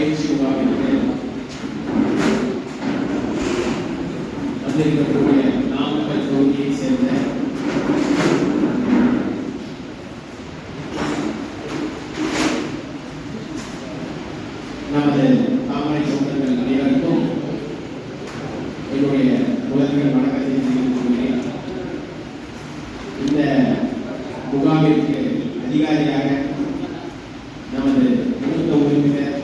பயிற்சி முகாமிற்கு வந்திருக்கக்கூடிய நாமக்கல் தொகுதியை சேர்ந்த நமது தாமரை சொந்தங்கள் அனைவருக்கும் என்னுடைய முதல்வர் வணக்கத்தை தெரிவித்துள்ளேன். இந்த முகாமிற்கு அதிகாரியாக நமது மூத்த உறுப்பினர்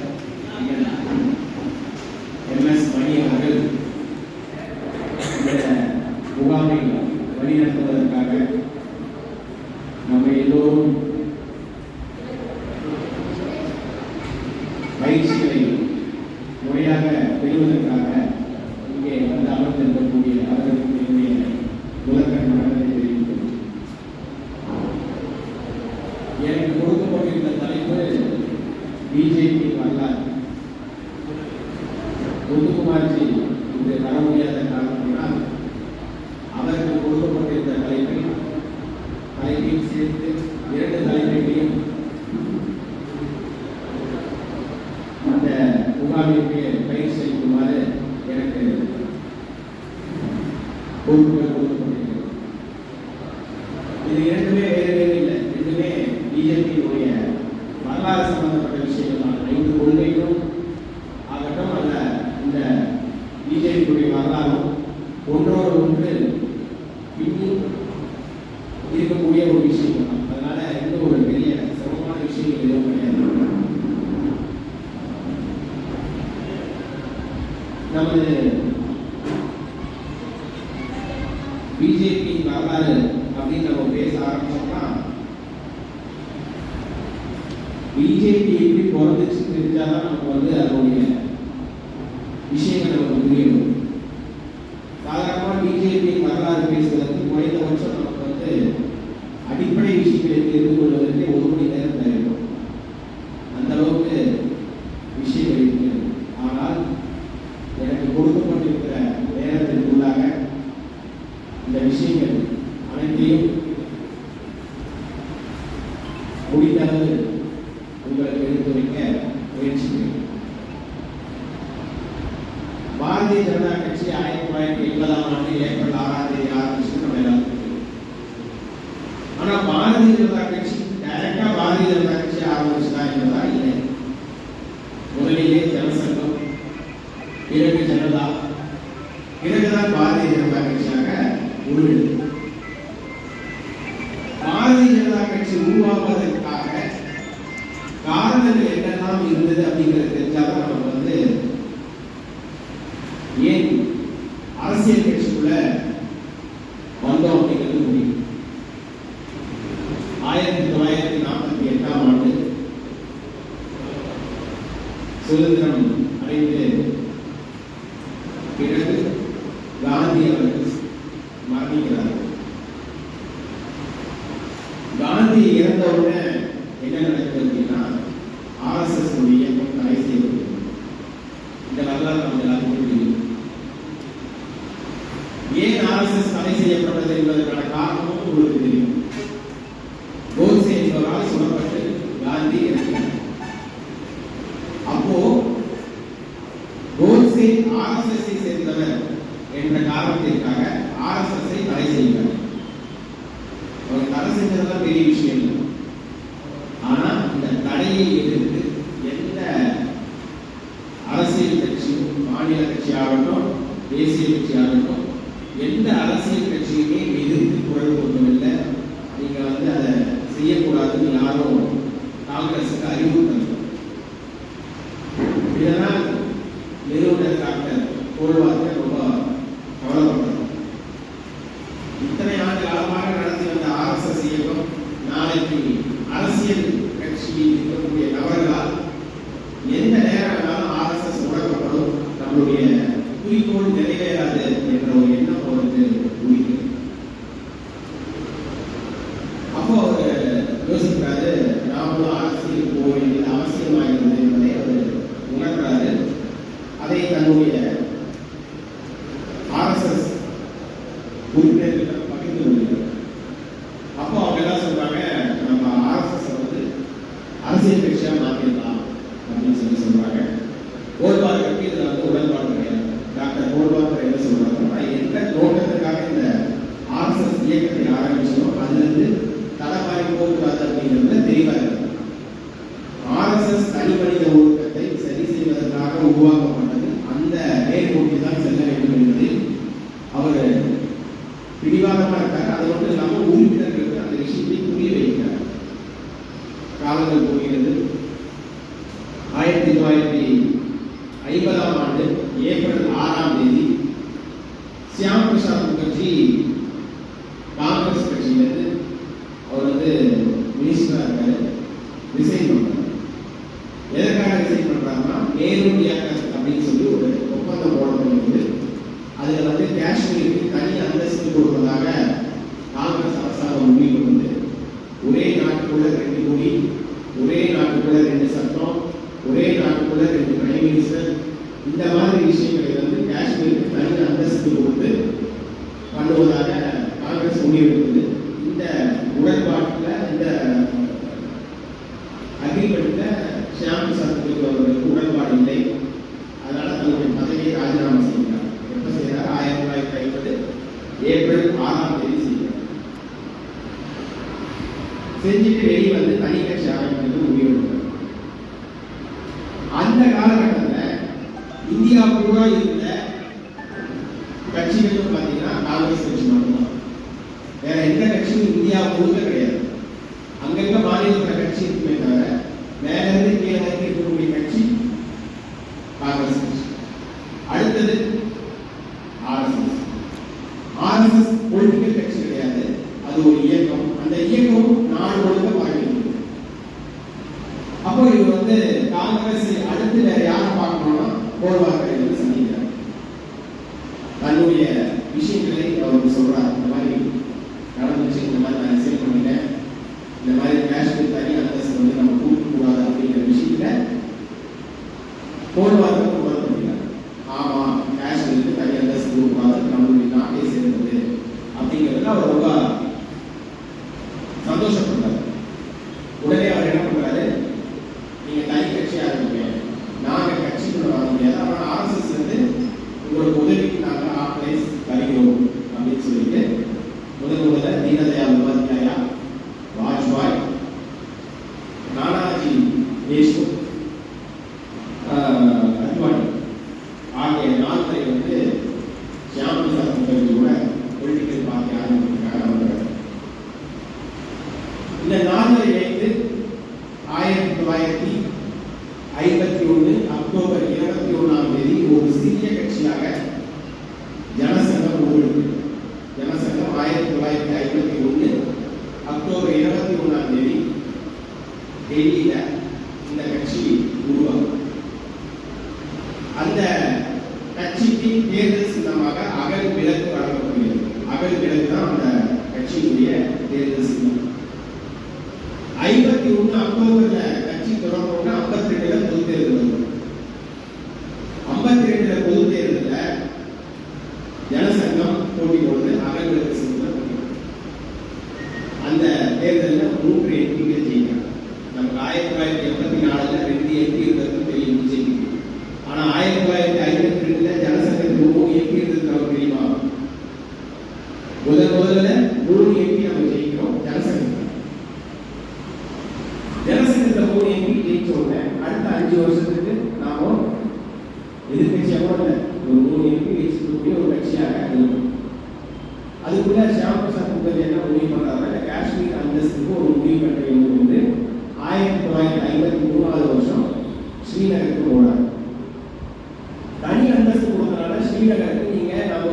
MS மணி அவர்கள் இந்த முகாமை வழிநடத்துவதற்காக நம்ம எல்லோரும் பயிற்சிகளை முறையாக பெறுவதற்காக இங்கே வந்து அமர்ந்திருக்கக்கூடிய அவர்களுக்கு என்னுடைய முதற்கண் வணக்கத்தை தெரிவிக்கிறேன். எனக்கு கொடுக்கப்பட்டிருந்த தலைப்பு பிஜேபி வரலாறு. முத்துக்குமார்ஜி இன்று வர முடியாத காரணத்தினால் அவருக்கு கொடுக்கப்பட்டிருந்த தலைப்பையும் சேர்த்து இரண்டு தலைப்பையும் அந்த முகாமிற்கு பயிற்சி அளிக்குமாறு எனக்கு பொறுப்புகள் கொடுக்கப்பட்டிருக்கிறது. இது இரண்டுமே வேறு வேறு இல்லை, ரெண்டுமே பிஜேபியினுடைய வரலாறு சம்பந்தப்பட்ட விஷயங்கள் தான். 5 கொள்கைகளும் ஆகட்டும் அல்ல, இந்த பிஜேபியுடைய வரலாறும் ஒன்றோடு ஒன்று பின்னி இருக்கக்கூடிய ஒரு விஷயம் தான். அதனால எந்த ஒரு பெரிய சிரமமான விஷயங்கள் எதுவும் கிடையாது. நமது பிஜேபி வரலாறு அப்படின்னு நம்ம பேச ஆரம்பிச்சோம்னா, பிஜேபி எப்படி பிறந்துச்சு தெரிஞ்சாதான் நமக்கு வந்து அதனுடைய விஷயங்கள் நமக்கு புரியும். சாதாரணமாக பிஜேபி வரலாறு பேசுவதற்கு குறைந்தபட்சம் நமக்கு வந்து அடிப்படை விஷயங்களை தெரிந்து கொள்வதற்கு 1 மணி நேரம் தேவைப்படும். அந்த அளவுக்கு விஷயங்கள் இருக்கிறது. ஆனால் எனக்கு கொடுக்கப்பட்டிருக்கிற நேரத்திற்குள்ளாக இந்த விஷயங்கள் அனைத்தையும் முடிந்தளவு உங்களுக்கு எடுத்துரைக்க முயற்சிக்கிறேன். பாரதிய ஜனதா கட்சி 1980ஆம் ஆண்டு ஏப்ரல் 6ஆம் தேதி ஆரம்பிச்சு நம்ம எல்லாருக்கும் தெரியும். ஆனா பாரதிய ஜனதா கட்சி டைரக்டா பாரதிய ஜனதா கட்சி ஆரம்பிச்சுதா என்பதா இல்லை. முதலிலே ஜனசங்கம், பிறகு ஜனதா, பிறகுதான் பாரதிய ஜனதா கட்சியாக உருவெடுத்தது. பாரதிய ஜனதா கட்சி உருவாக்குவதற்காக காரணங்கள் என்னெல்லாம் இருந்தது அப்படிங்கிறது தெரிஞ்சாலும் நமக்கு வந்து ஏன் அரசியல் கட்சிக்குள்ள வந்தோம் அப்படிங்கிறது முடியும். 1948ஆம் ஆண்டு சுதந்திரம் அடைந்து பிறகு காந்தி அவர்கள் மரணிக்கிறார். காந்தி இறந்தவுடனே என்ன நடக்குது அப்படின்னா, RSS இயக்கம் தடை செய்யப்படுகிறது. இந்த வரலாறு நம்ம எல்லாருக்கும் தெரியும். ஏன் RSS தடை செய்யப்பட்டது என்பதற்கான காரணமும் உங்களுக்கு தெரியும். கோட்சே என்பவரால் சுடப்பட்டு காந்தி இறக்கிறார். அப்போ கோட்சே RSS சேர்ந்தவர் என்ற காரணத்திற்காக RSS தடை செய்கிறார். அவர் தடை செஞ்சதெல்லாம் பெரிய விஷயம் இல்லை. ஆனா இந்த தடையை எதிர்த்து எந்த அரசியல் கட்சியும், மாநில கட்சியாகட்டும் தேசிய கட்சியாகட்டும், எந்த அரசியல் கட்சியுமே எதிர்த்து குரல் கொடுக்கவில்லை. நீங்க வந்து அதை செய்யக்கூடாதுன்னு யாரும் காங்கிரஸுக்கு அறிவுறுத்தல். இதனால் நிறுவனர் டாக்டர் கோல்வார்க்கர் ரொம்ப கவலைப்பட்டார். இத்தனை ஆண்டு காலமாக நடத்தி வந்த RSS இயக்கம் நாளைக்கு அரசியல் கட்சியில் இருக்கக்கூடிய நபர்களால் எந்த நேரம் வேணாலும் RSS முடக்கப்படும், நம்மளுடைய குறிக்கோள் நிறைவேறாது என்ற ஒரு எண்ணம் அவருக்கு உயிர். அப்போ அவர் யோசிக்கிறாரு, நாமளும் அரசியல் போக வேண்டியது அவசியமாகிறது என்பதை அவர் உணர்கிறாரு. அதை தன்னுடைய RSS உறுப்பினர்களிடம் பகிர்ந்து கொள்கிறார். அப்போ அவங்க எல்லாம் சொல்றாங்க, நம்ம RSS வந்து அரசியல் கட்சியாக மாற்றிடலாம் அப்படின்னு சொல்றாங்க. தனி மனித ஒழுக்கத்தை சரி செய்வதற்காக உருவாக்கப்பட்டது. அந்த நேர்கோட்டி தான் செல்ல வேண்டும் என்பதில் அவர் பிடிவாதமாக இருக்கார். அது மட்டும் இல்லாமல் உறுப்பினர்களுக்கு அந்த விஷயத்தை புரிய வைக்கிறார். காலங்கள் போகிறது. 1950ஆம் ஆண்டு ஏப்ரல் 6ஆம் தேதி சியாம் பிரசாத் முகர்ஜி காங்கிரஸ் கட்சியிலிருந்து அவர் மினிஸ்டராக இருக்காரு, ரிசைன் பண்றாரு. எதற்காக ரிசைன் பண்றாருன்னா, நேரு இயக்கம் அப்படின்னு சொல்லி ஒரு ஒப்பந்தம் போடப்படுகிறது. அதுல காஷ்மீருக்கு தனி அந்தஸ்து கொடுப்பதாக காங்கிரஸ் அரசாங்கம் முடிவு கொண்டு ஒரே நாட்டுக்குள்ள 2 மொழி, ஒரே நாட்டுக்குள்ள 2 சட்டம், ஒரே நாட்டுக்குள்ள 2 பிரைம் மினிஸ்டர், இந்த மாதிரி விஷயங்களை காஷ்மீருக்கு தனி அந்தஸ்து கொடுத்து பண்ணுவதாக காங்கிரஸ் முடிவெடுத்தது. இந்த உடன்பாட்டில், இந்த அக்ரிமெண்ட்ல ஷியாம் பிரசாத் முகர்ஜி அவர்களுக்கு உடன்பாடு இல்லை. அதனால தன்னுடைய பதவியை ராஜினாமா செய்கிறார். எப்ப செய்கிறார்? 1950 ஏப்ரல் 6ஆம் தேதி செய்கிறார். செஞ்சுட்டு வெளியே தனி கட்சி ஆரம்பிக்கிறது முடிவெடுக்கிறார். அந்த காலகட்டத்தில் இந்தியா பூரா இருந்த கட்சிகள் பார்த்தீங்கன்னா காங்கிரஸ் கட்சி மட்டும்தான். வேற எந்த கட்சியும் இந்தியா முழுக்க கிடையாது. அங்கங்க மாநிலத்தில் கட்சி இருக்குமே தவிர மேல இருந்து கீழே வரைக்கும் இருக்கக்கூடிய கட்சி காங்கிரஸ் கட்சி. அடுத்தது ஆர்எஸ்எஸ். ஆர்எஸ்எஸ் பொலிட்டிக்கல் கட்சி கிடையாது, அது ஒரு இயக்கம். அந்த இயக்கம் நாடு முழுக்க பரவிருக்கு. அப்போ இவர் காங்கிரஸ் அடுத்து வேற யாரை பார்க்கணும்னா கோல்வாக்கரை சந்திக்கிறார். தன்னுடைய விஷயங்களை அவருக்கு சொல்றார். இந்த மாதிரி நடந்துச்சு, இந்த மாதிரி நான் ரிசைன் பண்ணிட்டேன், இந்த மாதிரி காஷ்மீர் தனி அந்தஸ்து நம்ம கொடுக்க கூடாது அப்படிங்கிற விஷயத்துல கோல்வாக்கர் உணர்த்துகிறார். ஆமா, காஷ்மீருக்கு தனி அந்தஸ்து கொடுக்கூடாது, நம்மளுடைய நாட்டை சேர்ந்தது அப்படிங்கிறதுல அவர் ரொம்ப சந்தோஷப்படுறாரு. உடனே அவர் என்ன பண்றாரு, நீங்க தனி கட்சி ஆரம்பிங்க, நாங்க கட்சிக்குள்ள வர முடியாது, ஆனால் ஆர்எஸ்எஸ் உங்களுக்கு உதவிக்கு நாங்கள் ஆர்கனைஸ் வருகிறோம் அப்படின்னு சொல்லிட்டு முதல்ல தீனதயாள் உபாத்யாயா, வாஜ்பாய், நானாஜி தேஷ்முக், அத்வானி ஆகிய 4 பேர் ஷியாம் பிரசாத் முகர்ஜி கூட பொலிட்டிக்கல் பார்ட்டி ஆரம்பிக்கிறதுக்காக வந்தார். இந்த 4 இணைத்து 1951 அக்டோபர் 21ஆம் தேதி ஒரு சிறிய கட்சியாக ஜனசங்கம் உருவெடுத்தது. ஜனசங்கம் 1951 அக்டோபர் 21ஆம் தேதி டெல்லியில இந்த கட்சி உருவாகும். அந்த கட்சிக்கு தேர்தல் சின்னமாக அகல் விளக்கு வழங்கப்படுகிறது. அகல் விளக்கு தான் அந்த கட்சியினுடைய தேர்தல் சின்னம். 51 அக்டோபர்ல கட்சி தொடங்கணும்னா 52ல பொது தேர்தல் வரும். 52ல பொது தேர்தல்ல ஜனசங்கம் போட்டி போடுறது அகல் விளக்கு சின்னம். அந்த தேர்தலில் 3 எம்பிக்கள் ஜெயிக்கிறாங்க. நமக்கு 1984ல 2 எம்பி இருக்கிறது தெரியும் பிஜேபிக்கு. ஆனா 1952ல ஜனசங்கத்துக்கு 3 எம்பி இருக்கிறது நமக்கு தெரியுமா? முதல்ல 3 எம்பி நம்ம ஜெயிக்கிறோம் ஜனசங்கம். ஜனசங்கத்தில் 3 எம்பி ஜெயிச்ச உடனே அடுத்த 5 வருஷத்துக்கு நாம எதிர்கட்சியாக கூட இல்லை, ஒரு 3 எம்பி ஜெயிச்சிருக்கக்கூடிய ஒரு கட்சியாக இருக்கும். அதுக்குள்ள ஷியாம் பிரசாத் முகர்ஜி என்ன முடிவு பண்றாங்க, காஷ்மீர் அந்தஸ்துக்கு ஒரு முடிவு கட்ட வேண்டும் என்று 1953ஆவது வருஷம் ஸ்ரீநகருக்கு போறாங்க. தனி அந்தஸ்து கொடுத்தனால ஸ்ரீநகருக்கு நீங்க நம்ம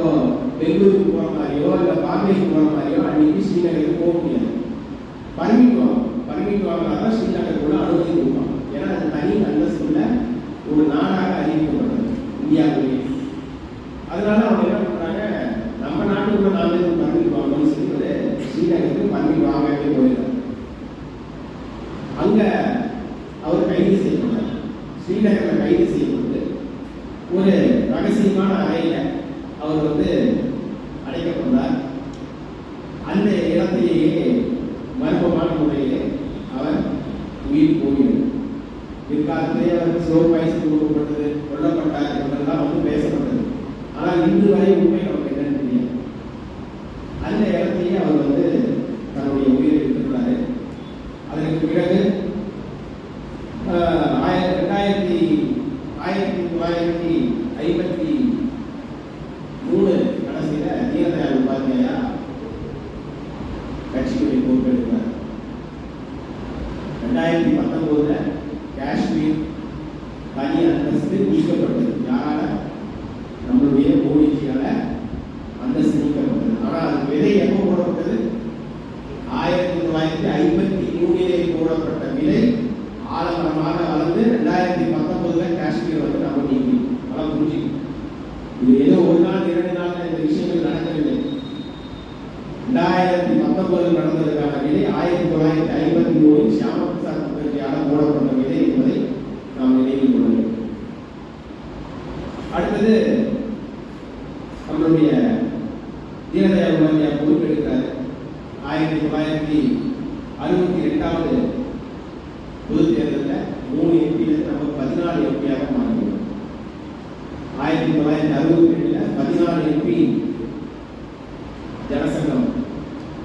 பெங்களூருக்கு போற மாதிரியோ இல்ல பாம்பேக்கு போற மாதிரியோ அன்னைக்கு ஸ்ரீநகருக்கு போக முடியாது. பர்மிட் வாங்கினாதான் ஸ்ரீநகருக்குள்ள அனுமதி கொடுப்பாங்க. ஏன்னா அது தனி அந்தஸ்துள்ள ஒரு நாடாக அறிவிக்கப்பட்டது இந்தியாவுடைய. அதனால அவங்க என்ன பண்றாங்க, நம்ம நாட்டுக்குள்ள நாமே பர்மிட் வாங்கணும்னு சொல்லி ஸ்ரீநகருக்கு பர்மிட் வாங்கவே போயிடுறாங்க. அங்க அவர் கைது செய்யப்பட்டார். ஸ்ரீநகரில் கைது செய்யப்பட்டு ஒரு ரகசியமான அறையில அவர் அடைக்கப்பட்டார். அந்த இடத்திலேயே மர்மமான முறையிலே அவர் உயிர் போகிறது. பிற்காலத்திலே அவர் ஸ்லோ பாய்சன் கொடுக்கப்பட்டது, கொல்லப்பட்டார் என்றெல்லாம் பேசப்பட்டது. ஆனால் இன்று வரை உண்மை நமக்கு என்னன்னு தெரியாது. அந்த இடத்தையே அவர் தன்னுடைய உயிரை எடுத்துள்ளாரு. அதற்கு பிறகு 1956 1953 கடைசியில தீனதயாள் உபாத்யாயா கட்சிக்கு பொறுப்பெடுக்கிறார். 2019 காஷ்மீர் தனி அந்தஸ்து நீக்கப்பட்டது. யாரால? நம்மளுடைய மோடிஜியால அந்தஸ்து நீக்கப்பட்டது. ஆனால் அது விதை எப்போ போடப்பட்டது? 1953 போடப்பட்ட விலை ஆலமரமாக வளர்ந்து 2019 காஷ்மீர் வந்து நம்ம நீக்கி நல்லா புரிஞ்சு. இது ஏதோ ஒரு நாள் 2 நாள் இந்த விஷயங்கள் நடக்கவில்லை. 2019 நடந்ததற்கான விலை 1953 ஷியாமா பிரசாத் முகர்ஜியால் போடப்பட்ட விலை என்பதை நாம் நினைவில் கொள்ள வேண்டும். அடுத்தது நம்மளுடைய தீனதயாள் உபாத்யாயா பொறுப்பெடுக்கிறார். 1962 பொது தேர்தலில் 3 எம்பியிலிருந்து நம்ம 14 எம்பியாக மாறினோம். 1962 14 எம்பி ஜனசங்கம்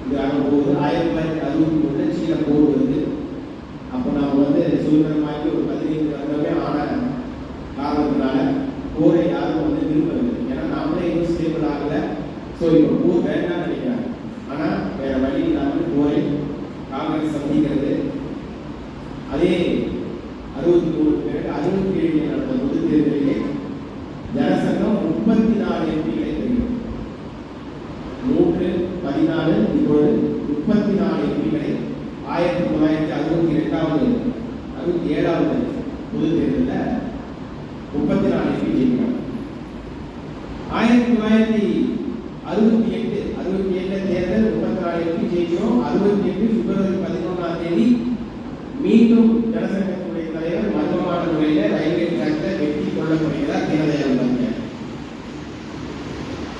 இது ஆகும்போது 1963 சீன போர் வருது. அப்போ நாம் வந்து சுதந்திரமாகி ஒரு 15 வருடமே ஆன காரணத்தினால போரை யாரும் வந்து விரும்பவில்லை. ஏன்னா நாமளே இன்னும் ஸ்டேபிள் ஆகலை. ஸோ இப்போ போர் வேண்டாம்னு நினைக்கிறாங்க. ஆனால் வேற வழி இல்லாமல் போரை காங்கிரஸ் சந்திக்கிறது. அதே 63 பிறகு 67 நடந்த பொது தேர்தலிலே ஜனசங்கம் 34 எம்பிகளை பெறுகிறது. 114 இப்பொழுது 34 எம்பிகளை 1962 67 பொது தேர்தலில் 34 எம்பி ஜெயிக்கிறாங்க. 1968 தேர்தல் 34 எம்பி ஜெயிக்கிறோம். 68 பிப்ரவரி 11 மீண்டும் ஜனசங்கத்துடைய தலைவர் மர்மமான முறையில ரயில்வே டிராக்ல வெட்டி கொல்லப்படுகிறார் தீனதயாள் உபாத்யாயா.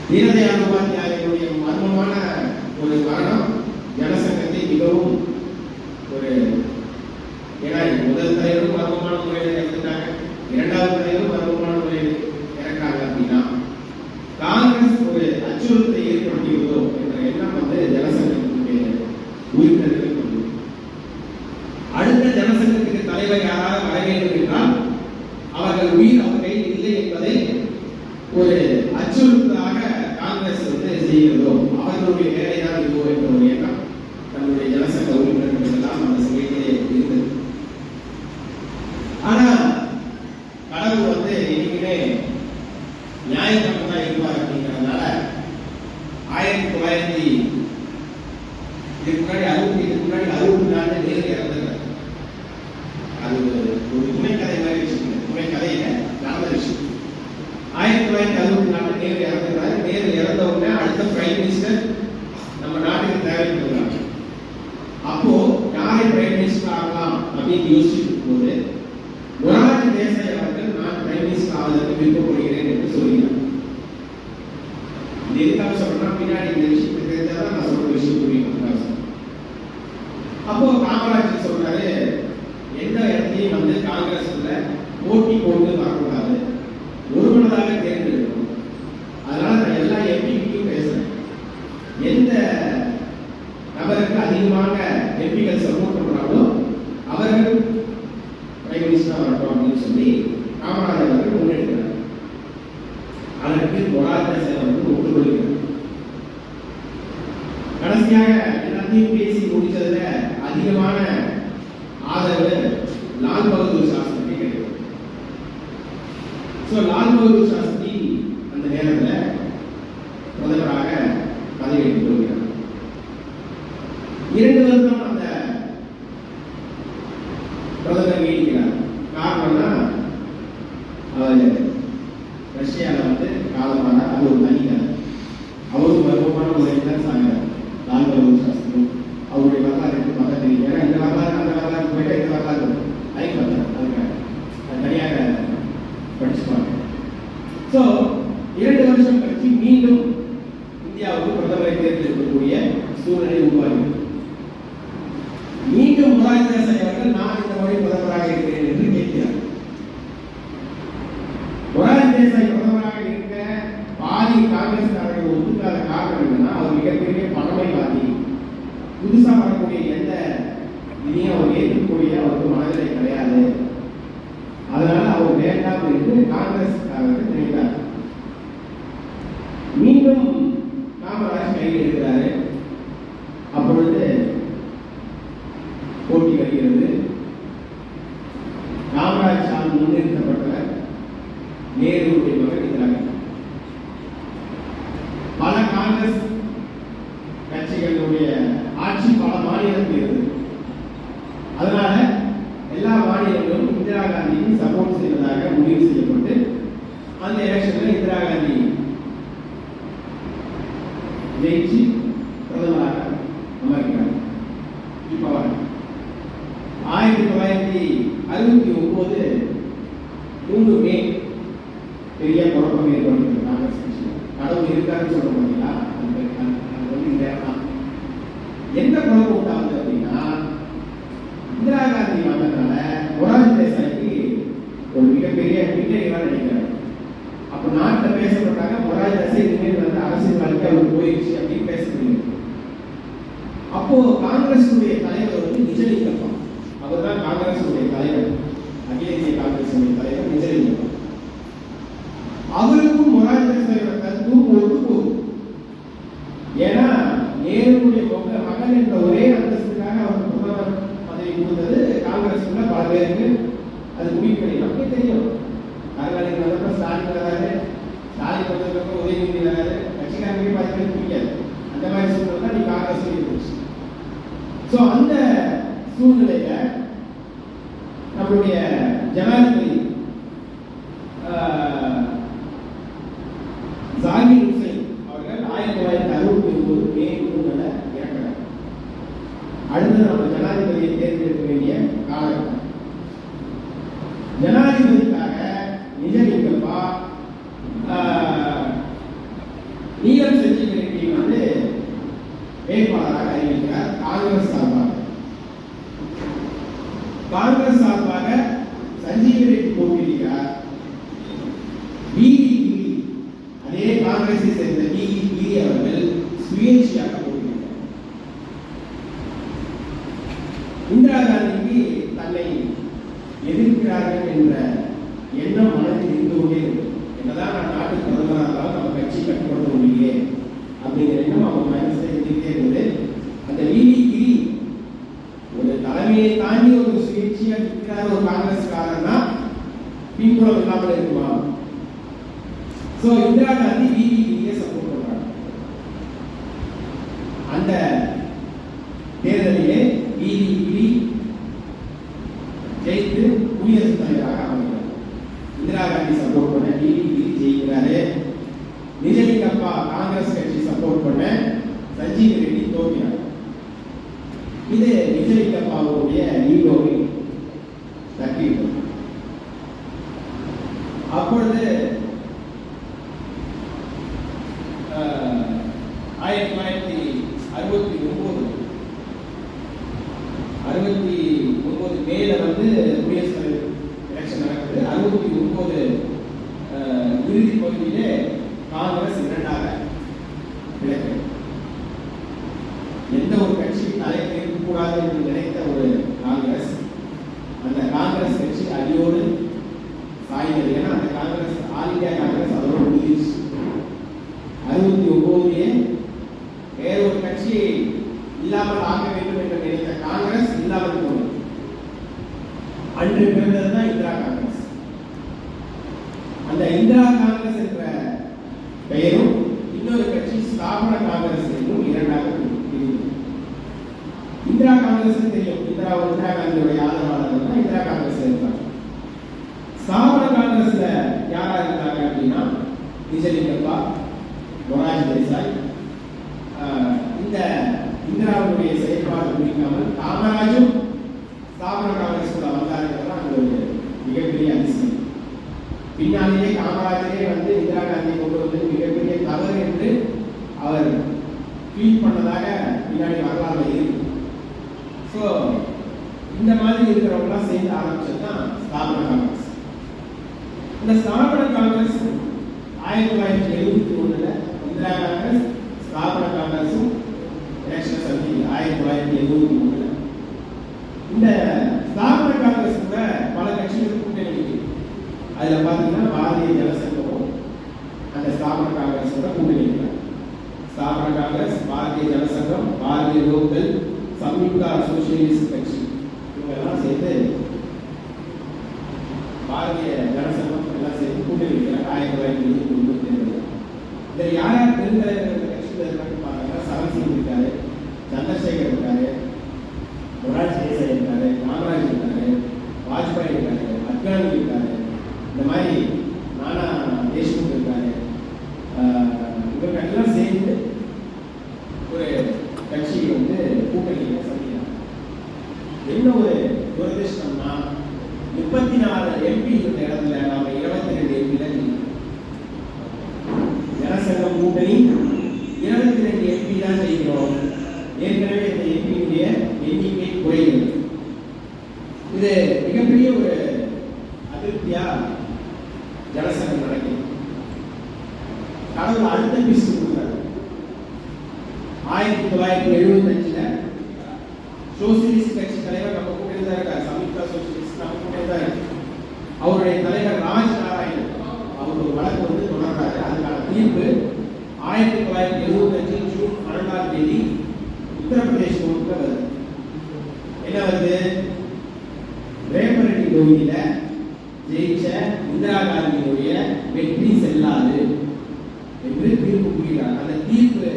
தீனதயாள் உபாத்யாயாவுடைய மர்மமான ஒரு மரணம் ஜனசங்கத்தை மிகவும் ஒரு ஏன்னா முதல் தலைவரும் மர்மமான முறையில் இறந்துட்டாங்க, 2வது தலைவரும் மர்மமான முறையில் இறக்காங்க. அப்படின்னா காங்கிரஸ் ஒரு அச்சுறுத்தலை ஏற்படுத்தியுள்ளதோ என்ற எண்ணம் வந்து ஜனசங்கத்துடைய உறுப்பினர்கள் கொண்டு அடுத்த ஜனசங்கத்துக்கு தலைவர் யாராக வர வேண்டும் என்றால் அவர்கள் உயிர் அவர் கையில் இல்லை என்பதை ஒரு அச்சுறுத்தலாக காங்கிரஸ் வந்து செய்கிறதோ அவர்களுடைய வேலைதான் இதுவோ என்ற ஒரு எண்ணம் தன்னுடைய ஜனசங்க உறுப்பினர்கள் எல்லாம் அந்த சமயத்திலே இருந்தது. ஆனால் கடவுள் வந்து என்னைக்குமே நியாயப்பட்டதான் இருப்பார் அப்படிங்கிறதுனால 1900 இதுக்கு முன்னாடி 64 நேரு இறந்துருக்காரு. அது ஒரு துணைக்கதை மாதிரி வச்சுக்கோங்க. துணைக்கதையில நடந்த விஷயம். 1964 நேரு இறந்துருக்காரு. நேரு இறந்த உடனே அடுத்த பிரைம் மினிஸ்டர் நம்ம நாட்டுக்கு தேவைப்படுறாங்க. அப்போ யாரை பிரைம் மினிஸ்டர் ஆகலாம் அப்படின்னு யோசிச்சுட்டு போது மொரார்ஜி தேசாய் அவர்கள் நான் பிரைம் மினிஸ்டர் ஆவதற்கு விருப்பப்படுகிறேன் என்று சொல்கிறார். இது எதுக்காக சொல்றேன்னா பின்னாடி இந்த விஷயத்தை தெரிஞ்சாதான் நான் சொல்ற விஷயம் புரியும். அப்போ காமராஜர் சொல்றாரு, எந்த இடத்தையும் வந்து காங்கிரஸ்ல போட்டி போட்டு வரக்கூடாது, ஒருமனதாக தேர்ந்தெடுக்கணும். அதனால நான் எல்லா எம்பிக்கும் பேசுறேன், எந்த நபருக்கு அதிகமாக எம்பிக்கள் சப்போர்ட் பண்றாங்களோ அவர்கள் பிரைம் மினிஸ்டர் வரட்டும் அப்படின்னு சொல்லி காமராஜர் அவர்கள் முன்னெடுக்கிறார். அதற்கு மொரார்ஜி தேசாய் அவர்கள் ஒப்புக்கொள்கிறார். கடைசியாக எல்லாத்தையும் பேசி முடிச்சதுல அதிகமான ஆதரவு லால் பகதூர் சாஸ்திரிக்கு கிடைக்கும். லால் பகதூர் சாஸ்திரி அந்த நேரத்தில் பிரதமராக பதவியேற்றுக் கொள்கிறார். 2 வருடம் அந்த பிரதமர் நீடிக்கிறார். காரணம்னா அவர் ரஷ்யாவில் வந்து காலமான அது ஒரு தனி கதை. அவரும் மர்மமான முறையில் தான் சாகிறார். லால் பகதூர் சாஸ்திரி அவருடைய வரலாறு பார்த்தா தெரியும். ஏன்னா இந்த வரலாறு அந்த வரலாறு போயிட்டா இந்த வரலாறு ஐப்பத்தார் அதுக்காக தனியாக படிச்சுப்பாங்க. 2 வருஷம் கழிச்சு மீண்டும் இந்தியாவுக்கு பிரதமரை தேர்ந்தெடுக்கக்கூடிய சூழ்நிலை உருவாகி மீண்டும் மொரார்ஜி தேசாய் அவர்கள் நான் இந்த முறை பிரதமராக இருக்கிறேன் என்று கேட்கிறார். மொரார்ஜி தேசாய் பிரதமராக இருக்க பாதி காங்கிரஸ்காரர்கள் ஒத்துக்காத காரணம் என்னன்னா அவர் மிகப்பெரிய பழமைவாதி. புதுசா வரக்கூடிய எந்த இதையும் அவர் ஏற்கக்கூடிய அவருக்கு மனதிலே கிடையாது. அதனால வேண்டாம் என்று காங்கிரஸ் நினைத்தார். மீண்டும் காமராஜ் கையில் எடுக்கிறாரு. அப்பொழுது போட்டி வருகிறது. காமராஜால் முன்னிறுத்தப்பட்டவர் நேருடைய மகன் இந்திரா காந்தி. பல காங்கிரஸ் கட்சிகளுடைய ஆட்சி பல மாநிலத்தில் இருந்தது. அதனால எல்லா மாநிலங்களும் இந்திரா காந்திக்கு சப்போர்ட் செய்வதாக முடிவு செய்யப்பட்டு அந்த எலெக்ஷன்ல இந்திரா காந்தி ஜெயிச்சு பிரதமராக அமர்கிறார். இப்போ 1969 3 மே பெரிய குழப்பம் ஏற்படுகிறது காங்கிரஸ் கட்சியில். கடவுள் இருக்காருன்னு சொல்ல முடியுங்களா? என்ன குழப்பம் உண்டாகுது அப்படின்னா, இந்திரா காந்தி வந்ததுனால மொரார்ஜி தேசாய்க்கு ஒரு மிகப்பெரிய பின்னடைவாக நினைக்கிறார். அப்போ நாட்டில் பேசப்பட்டாங்க, மொரார்ஜி தேசாய் இனிமேல் வந்து அரசியல் வாழ்க்கை அவருக்கு போயிடுச்சு அப்படின்னு பேசப்படுகிறது. அப்போ காங்கிரஸுடைய தலைவர் வந்து நிஜலிங்கப்பா, அவர் தான் காங்கிரஸுடைய தலைவர், அகில இந்திய காங்கிரஸுடைய தலைவர் நிஜலிங்கப்பா. அவருக்கும் மொரார்ஜி தேசாயோட கருத்தும் ஒத்து போகுது. ஏன்னா நேருடைய மகன் என்ற ஒரே அந்தஸ்துக்காக அவர் பிரதமர் பதவி கொடுத்தது காங்கிரஸுக்குள்ள பல பேருக்கு அது முடிவு பண்ணி நமக்கே தெரியும். கருணாநிதி வந்தப்ப ஸ்டாலின் வராது, ஸ்டாலின் வந்ததுக்கு உதயநிதி வராது, கட்சிக்காரங்களே 10 பேருக்கு பிடிக்காது. அந்த மாதிரி சூழ்நிலை தான் நீ காங்கிரஸ் இருந்துச்சு. ஸோ அந்த சூழ்நிலையில நம்மளுடைய ஜனாதிபதி ஜாகிர் ஹுசைன் அவர்கள் 1969 மே 3 இறக்கிறார். அடுத்து நம்ம ஜனாதிபதியை தேர்ந்தெடுக்க வேண்டிய காலகட்டம். ஜனாதிபதிக்காக நிஜலிங்கப்பா நீலம் செஞ்சிங் ரெட்டி வந்து வேட்பாளராக அறிவிக்கிறார். காங்கிரஸ் சார்பாக சஞ்சீவ் ரெட்டி போட்டியிடுகிறார். அதே காங்கிரஸை சேர்ந்த பிவி அவர்கள் சுயேட்சையாக போட்டியிட்டார். இந்திரா காந்திக்கு தன்னை எதிர்க்கிறார்கள் என்ற எண்ணம் மனதில் இருந்து கொண்டே இருக்கு. என்னதான் நான் நாட்டுக்கு பிரதமராக இருந்தாலும் நம்ம கட்சி கட்டுப்படுத்த முடியலையே அப்படிங்கிற எண்ணம் அவங்க மனசில் இருந்துகிட்டே இருந்தது. அந்த விவி ஒரு தலைமையை தாண்டி ஒரு சுயேட்சையாக இருக்கிறார் ஒரு காங்கிரஸ்காரன்னா பின்புலம் இல்லாமல் இருக்குமா? சோ இந்திரா காந்தி விவியை சப்போர்ட் பண்றாங்க. அந்த தேர்தலிலே விவி ஜெயித்து குடியரசுத் தலைவராக அமைகிறார். இந்திரா காந்தி சப்போர்ட் பண்ண விவி ஜெயிக்கிறாரு. நிஜலிங்கப்பா காங்கிரஸ் கட்சி சப்போர்ட் பண்ண சஞ்சீவ் ரெட்டி தோற்கிறார். இது நிஜலிங்கப்பாவுடைய ஈகோவை தட்டிவிட்டது. அப்பொழுது 1969 மேல வந்து குடியரசுத் தலைவர் எலெக்ஷன் நடக்குது. 69 இறுதி பகுதியிலே காங்கிரஸ் 2ஆக விளக்குது. எந்த ஒரு கட்சி தலைக்கு இருக்கக்கூடாது என்று நினைத்த ஒரு காங்கிரஸ், அந்த காங்கிரஸ் கட்சி அடியோடு சாய்ந்தது. ஏன்னா அந்த காங்கிரஸ் ஆல் இந்தியா காங்கிரஸ் அதோடு முடிஞ்சிருச்சு. 69 வேற ஒரு கட்சி இல்லாமல் ஆக வேண்டும் என்று நினைத்த காங்கிரஸ் இல்லாமல் போனது. அன்று பிறந்ததுதான் இந்திரா காங்கிரஸ். அந்த இந்திரா காங்கிரஸ் என்ற பெயரும் இன்னொரு கட்சி ஸ்தாபன காங்கிரஸ் என்றும் 2ஆக பிரிந்தது. இந்திரா காங்கிரஸ் தெரியும், இந்திரா காந்தியுடைய ஆதரவாளர்கள் தான் இந்திரா காங்கிரஸ் இருந்தாங்க. ஸ்தாபன காங்கிரஸ்ல யாரா இருந்தாங்க அப்படின்னா நிஜலிங்கப்பா, மொரார்ஜி தேசாய். இந்த இந்திராவுடைய செயல்பாடு பிடிக்காமல் காமராஜும் ஸ்தாபன காங்கிரஸ்ல வந்தாருங்கிறதா அது ஒரு மிகப்பெரிய அதிசயம். பின்னாலேயே காமராஜரே வந்து இந்திரா காந்தியை கொண்டு வந்தது மிகப்பெரிய தவறு என்று அவர் ஃபீல் பண்ணதாக பின்னாடி வரலாறு இருக்கு. ஸோ இந்த மாதிரி இருக்கிறவங்களாம் சேர்ந்து ஆரம்பிச்சது தான் ஸ்தாபன காங்கிரஸ். இந்த ஸ்தாபன காங்கிரஸ் 1971 இந்திரா காங்கிரஸ் ஸ்தாபன காங்கிரஸும் எலெக்ஷன் சந்திக்கு 1973. இந்த ஸ்தாபன காங்கிரஸ் கூட பல கட்சிகள் கூட்டணி அதில் பார்த்தீங்கன்னா பாரதிய ஜனசங்கமும் அந்த ஸ்தாபன காங்கிரஸோட கூட்டணி இருக்கிறாங்க. ஸ்தாபன காங்கிரஸ், பாரதிய ஜனசங்கம், பாரதிய லோக்கல், சம்யுக்தா சோசியலிஸ்ட் கட்சி இவங்கெல்லாம் சேர்ந்து பாரதிய ஜனசங்கம் எல்லாம் சேர்ந்து கூட்டணி இருக்கிறாங்க 1997. இதில் யார் யார் பெருந்தலைவர் கட்சியில் இருக்காங்கன்னு பார்த்தீங்கன்னா சரண்சிங் இருக்காரு, சந்திரசேகர் இருக்காரு, மொரார்ஜி தேசாய் இருக்காரு, காமராஜ் இருக்காரு, வாஜ்பாய் இருக்காரு, அத்வானி இருக்காரு, இந்த மாதிரி நானா தேஷ்முக் இருக்காரு. இவங்க எல்லாம் சேர்ந்து ஒரு கட்சி கூட்டணியை சந்திக்கிறாங்க. என்ன ஒரு துரதிருஷ்டம்னா 34 எம்பி இருந்த இடத்துல நாம 22 எம்பி தான் ஜனசங்கம் கூட்டணி 22 எம்பி தான் செய்கிறோம். ஏற்கனவே இந்த எம்பியுடைய எண்ணிக்கை குறைகிறது. இது மிகப்பெரிய ஒரு அதிருப்தியா ஜனசங்கம் நடக்குது. கடவுள் அடுத்த பிஸ்ட் கொடுக்குறாரு. 1975 சோசியலிஸ்ட் கட்சி தலைவர் நம்ம கூட்டணி தான் இருக்கார், சம்யுக்தா சோசியலிஸ்ட் நம்ம கூட்டணி தான் இருக்கு. அவருடைய தலைவர் ராஜ் நாராயணன் அவர் ஒரு வழக்கு தொடர்றாரு. அதுக்கான தீர்ப்பு 1975 ஜூன் 12ஆம் தேதி உத்தரப்பிரதேச கோர்ட்ல வருது. என்ன வருது? ரேபரேலி தொகுதியில ஜெயிச்ச இந்திரா காந்தியினுடைய வெற்றி செல்லாது என்று தீர்ப்பு கூறுகிறார். அந்த தீர்ப்பு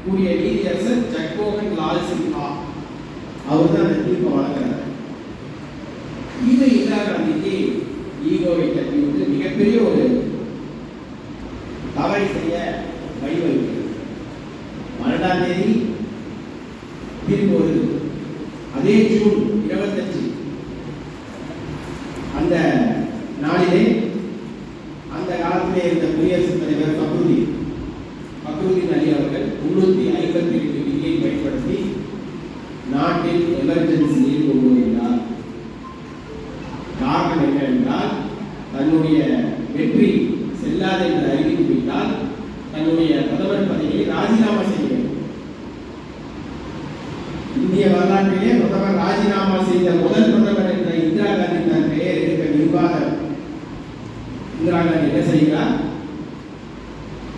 கூறிய நீதியரசர் ஜக்மோகன் லால் சின்ஹா அவர் தான் அந்த தீர்ப்பை வழங்குறார். இது இந்திரா காந்திக்கு ஈகோவை தட்டி விட்டு மிகப்பெரிய ஒரு தவறை செய்ய வழிவகுக்கிறது. 12ஆம் தேதி தீர்ப்பு வருது. அதே ஜூன் 25 அந்த நாளிலே அந்த காலத்திலே இருந்த குடியரசுத் தலைவர் ஃபக்ருதீன் அலி அவர்கள் 352 விதியை பயன்படுத்தி நாட்டில் எமர்ஜென்சியை கொண்டு வருகிறார். காரணம் என்னவென்றால் தன்னுடைய வெற்றி செல்லாது என்று அறிவித்துவிட்டால் தன்னுடைய பிரதமர் பதவியை ராஜினாமா செய்ய வேண்டும். இந்திய வரலாற்றிலே பிரதமர் ராஜினாமா செய்த முதல் பிரதமர் என்ற இந்திரா காந்தி தன் பெயர் எடுக்க விரும்பாத இந்திரா காந்தி என்ன செய்கிறார்?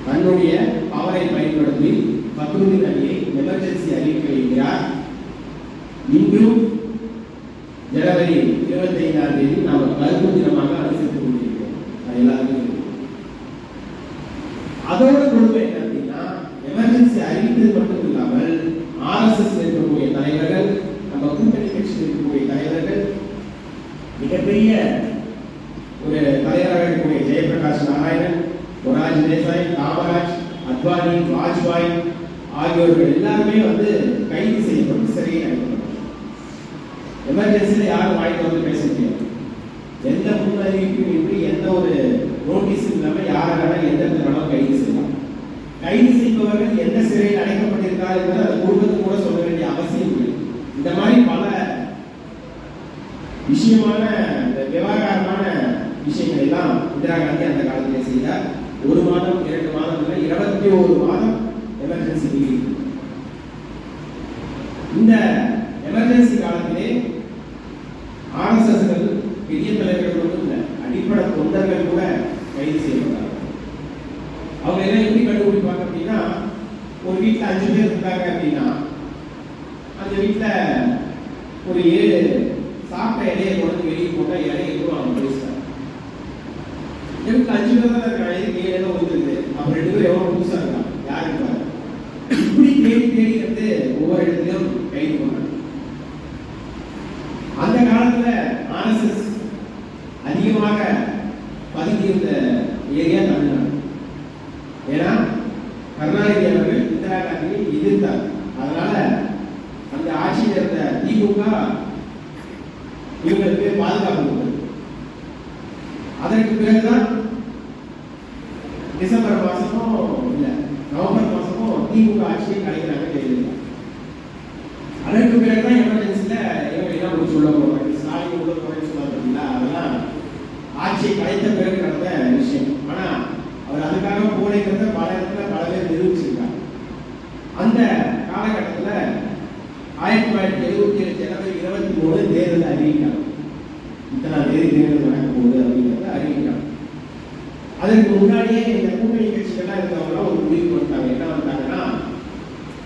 தன்னுடைய பவரை பயன்படுத்தி ஃபக்ருதீன் அலியை எமர்ஜென்சி அறிவிக்க வைக்கிறார். இன்றும் ஜனவரி 25ஆம் தேதி நாம் கருப்பு தினமாக அனுசரித்துக் கொண்டிருக்கிறோம். அது எல்லாருக்கும் அதோட கொடுமை என்ன அப்படின்னா எமர்ஜென்சி அறிவித்தது மட்டும் இல்லாமல் RSS இருக்கக்கூடிய தலைவர்கள், நம்ம கூட்டணி கட்சியில் இருக்கக்கூடிய தலைவர்கள், மிகப்பெரிய ஒரு தலைவராக இருக்கக்கூடிய ஜெயபிரகாஷ் நாராயணன், மொரார்ஜி தேசாய், காமராஜ், அத்வானி, வாஜ்பாய் ஆகியோர்கள் எல்லாருமே கைது செய்யப்பட்டு சிறையில் அடைக்கப்பட்டார். எமர்ஜென்சியில் யாரும் வாய்ப்பு பேச முடியாது. எந்த முன்னறிவிப்பும் இன்றி எந்த ஒரு நோட்டீஸும் இல்லாமல் யாரால எந்த இடத்துல கைது செய்யலாம். கைது செய்பவர்கள் எந்த சிறையில் அடைக்கப்பட்டிருக்கார் என்பதை அந்த குடும்பத்துக்கு கூட சொல்ல வேண்டிய அவசியம் இல்லை. இந்த மாதிரி பல விஷயமான விவகாரமான விஷயங்கள் எல்லாம் இந்திரா காந்தி அந்த காலத்திலே செய்தார். 1 மாதம் 2 மாதம் இல்லை, 21 மாதம் எமர்ஜென்சி டிகிரி. இந்த எமர்ஜென்சி காலத்திலே RSSகள் பெரிய தலைவர்கள் மட்டும் இல்லை, அடிப்படை தொண்டர்கள் கூட கைது செய்யப்பட்டார்கள். அவங்க எல்லாம் எப்படி கண்டுபிடிப்பாங்க அப்படின்னா, ஒரு வீட்டில் 5 பேர் இருக்காங்க அப்படின்னா அந்த வீட்டில் ஒரு 7 சாப்பிட்ட இலையை கொண்டு வெளியே போட்டால் இலையை அவங்க பேசுறாங்க. எனக்கு 5 பேர் தான் இருக்காங்க, 7 ஒதுக்குது. அப்போ 2 பேர் எவ்வளோ புதுசாக இருக்காங்க, யார் இருப்பாங்க? இப்படி தேடி ஒவ்வொரு இடத்துலையும் கைது பண்ணாங்க. அந்த காலத்துல RSS அதிகமாக பதுங்கியிருந்த ஏரியா தமிழ்நாடு. ஏன்னா கருணாநிதி அவர்கள் இந்திரா காந்தியை எதிர்த்தார். அதனால அந்த ஆட்சியில் இருந்த திமுக இவங்களுக்கு பாதுகாப்பு கொடுத்தது. அதற்கு பிறகுதான் டிசம்பர் மாசமும் இல்ல நவம்பர் மாசமும் திமுக ஆட்சியை கலைக்கிறாங்க ஜெயலலிதா. அதற்கு பிறகுதான் எமர்ஜென்சியில இவங்க என்ன சொல்ல போறாங்க, ஸ்டாலின் உள்ள போறேன்னு சொல்லாங்க. அதெல்லாம் ஆட்சியை கலைத்த பிறகு நடந்த விஷயம். ஆனா அவர் அதுக்காக போனேங்கிறத பல இடத்துல பல பேர் நிரூபிச்சிருக்காங்க. அந்த காலகட்டத்தில் 1977 ஜனவரி 23 தேர்தல் அறிவிக்கிறாங்க. இத்தனை தேதி தேர்தல் நடக்கும் போது அப்படிங்கிறத அறிவிக்கிறாங்க. அதற்கு முன்னாடியே இந்த கூட்டணி கட்சிகள்லாம் இருக்கிறவங்களாம் ஒரு முடிவு பண்ணிட்டாங்க. என்ன பண்ணிட்டாங்கன்னா,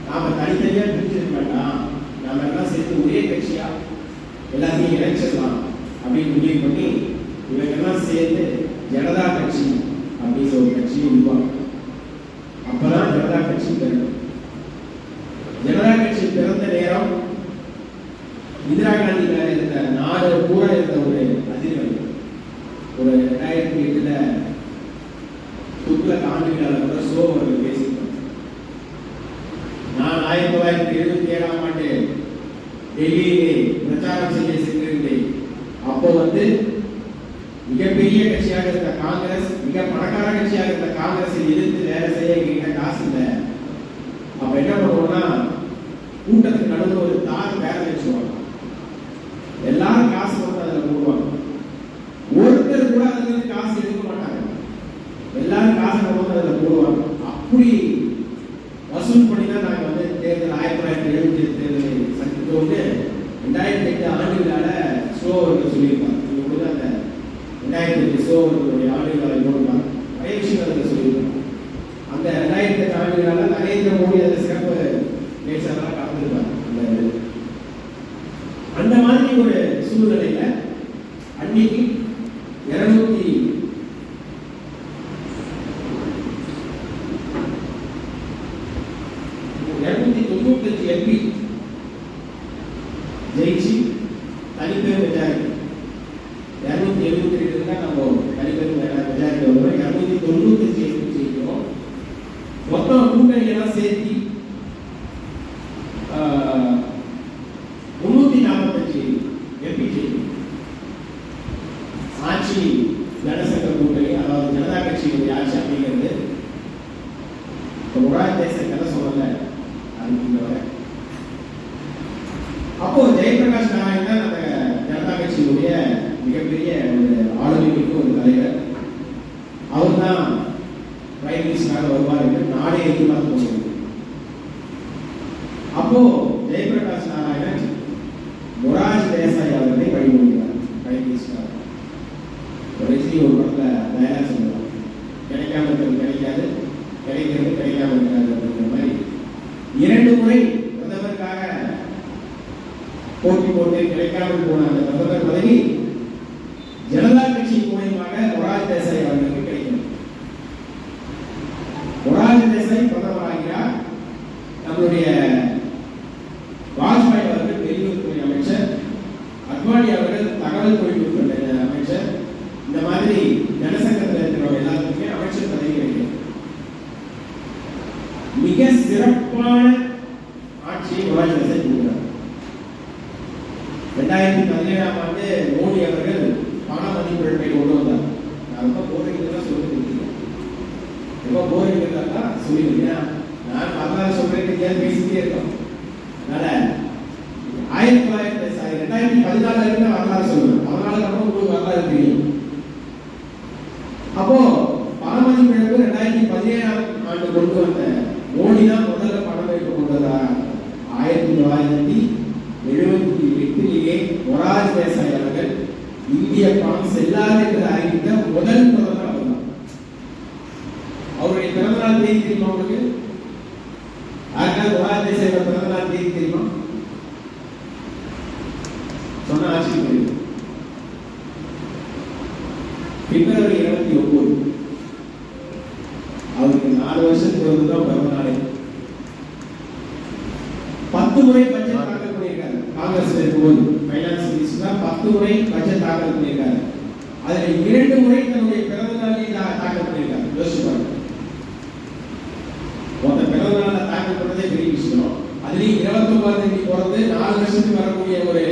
நாம தனித்தனியா பிரிச்சிருக்க வேண்டாம், நாம எல்லாம் சேர்த்து ஒரே கட்சியா எல்லாத்தையும் இணைச்சிடலாம் அப்படின்னு முடிவு பண்ணி இவங்கெல்லாம் சேர்ந்து ஜனதா கட்சி அப்படிங்கிற ஒரு கட்சியை உருவாங்க. அப்பதான் ஜனதா கட்சி பிறகு. ஜனதா கட்சி பிறந்த நேரம் இந்திரா காந்தி மேல இருந்த நாடு பூரா இருந்த ஒரு அதிர்வலை. ஒரு 2008 துக்ளக் ஆண்டுகளால் கூட சோ அவர்கள் பேசியிருப்பாங்க. நான் 1977 ஆண்டு டெல்லியிலே பிரச்சாரம் செய்ய சென்றிருந்தேன். அப்போ மிகப்பெரிய கட்சியாக இருந்த காங்கிரஸ், மிக பணக்கார கட்சியாக இருந்த காங்கிரஸை எதிர்த்து வேலை செய்ய எங்கிட்ட காசு இல்லை. அப்ப என்ன பண்ணுவோம்னா, கூட்டத்துக்கு நடுவில் ஒரு தார் பேர வச்சுருவாங்க. எல்லாரும் காசு வந்து அதில் போடுவாங்க. ஒருத்தர் கூட அதுல இருந்து காசு எடுக்க மாட்டாங்க. எல்லாரும் காசை கொண்டு அதில் போடுவாங்க. அப்படி வசூல் பண்ணி தான் நாங்கள் தேர்தல் 1977 தேர்தலை சந்தித்தோம். 2008 ஆண்டுகளால ஷோ அவர்கள் சொல்லியிருக்காங்க. அந்த 2008 ஷோ அவர்களுடைய ஆண்டுகளை போடுவாங்க. நிறைய விஷயங்கள் அதில் சொல்லியிருக்காங்க. அந்த 2008 ஆண்டுகளால நரேந்திர மோடி அதில் சிறப்பு பேசலாம் கலந்துருக்காங்க. அந்த மாதிரி ஒரு சூழ்நிலையில அன்னைக்கு 295 எம்பி ஜெயிச்சு தனிப்பெரும் மெஜாரிட்டி 272 தான் நம்ம தனிப்பெரும் மெஜாரிட்டி வரும். 295 எம்பி ஜெயிக்கிறோம். மொத்தம் கூட்டணி எல்லாம் சேர்த்து 345 எம்பி ஜெயிக்கிறோம். ஆட்சி ஜனசங்க கூட்டணி, அதாவது ஜனதா கட்சியினுடைய ஆட்சி அப்படிங்கிறது முரார் தேசம் கதை சொல்லல. அப்போ ஜெயபிரகாஷ் நாராயண் தான் அந்த ஜனதா கட்சியினுடைய மிகப்பெரிய ஒரு ஆளுமைக்கு ஒரு தலைவர். அவர் தான் பிரைம் மினிஸ்டராக வருவார் என்று நாடே எதிர்பார்த்து கொண்டிருக்கிறது. அப்போ ஜெயபிரகாஷ் நாராயணன் மொரார்ஜி தேசாய் அவர்களை வழிமொழிகிறார் பிரைம் மினிஸ்டர். ஒரு படத்துல டயலாக் சொல்லுவாங்க, கிடைக்காம இருக்கிறது கிடைக்காது, கிடைக்கிறது கிடைக்காம இருக்காது அப்படிங்கிற மாதிரி 2 முறை பிரதமருக்காக போட்டி போட்டு கிடைக்காமல் போன அந்த பிரதமர் பதவி ஜனதா கட்சி மூலமாக மொரார்ஜி தேசாய் அவர்களுக்கு கிடைக்கும். மொரார்ஜி தேசாய் பிரதமர் ஆகிறார். நம்மளுடைய வாஜ்பாய் அவர்கள் வெளியுறவுத்துறை அமைச்சர், அத்வானி அவர்கள் தகவல் தொழில்நுட்ப அமைச்சர். இந்த மாதிரி ஜனசங்கத்தில் இருக்கிறவங்க எல்லாத்துக்குமே அமைச்சர் பதவி கிடைக்கும். மிக சிறப்பான ஆட்சியை மொரார்ஜி தேசாய் கொடுக்கிறார். 2017 ஆண்டு மோடி அவர்கள் பண மதிப்பிழப்பை கொண்டு வந்தார். நான் ரொம்ப போரிங்கிறதா சொல்லிருக்கேன், ரொம்ப போரிங்கிறதா சொல்லிருக்கேன். நான் வரலாறு சொல்றேன், பேசிட்டே இருக்கோம். அதனால 2014 இருந்து வரலாறு சொல்லுவேன். அதனால நம்ம உங்களுக்கு வரலாறு தெரியும். அப்போ பண மதிப்பிழப்பு 2017 ஆண்டு கொண்டு வந்த மோடி தான் முதல்ல பண மதிப்பு கொண்டு வந்தார். 1978 மொரார்ஜி தேசாய் அவர்கள் இந்திய பணம் செல்லாது என்று அறிவித்த முதல் பிரதமர் அவர் தான். அவருடைய பிறந்தநாள் தேதி தெரியுமா உங்களுக்கு? மொரார்ஜி தேசாய் பிறந்தநாள் தேதி தெரியுமா? சொன்ன ஆட்சி பிப்ரவரி 29. அவருக்கு 4 வருஷத்துக்கு தான் பிறந்தநாளே. 10 முறை பட்ஜெட் தாக்கல் பண்ணியிருக்காரு. காங்கிரஸ் இருக்கும்போது பைனான்ஸ் மினிஸ்டர் 10 முறை பட்ஜெட் தாக்கல் பண்ணியிருக்காரு. அதுல 2 முறை தன்னுடைய பிறந்த நாளில் தாக்கல் பண்ணியிருக்காரு. யோசிச்சு பாருங்க, மொத்த பிறந்த நாள தாக்கல் பண்ணதே பெரிய விஷயம். அதுலயும் 29 தேதி பிறந்து 4 வருஷத்துக்கு வரக்கூடிய ஒரு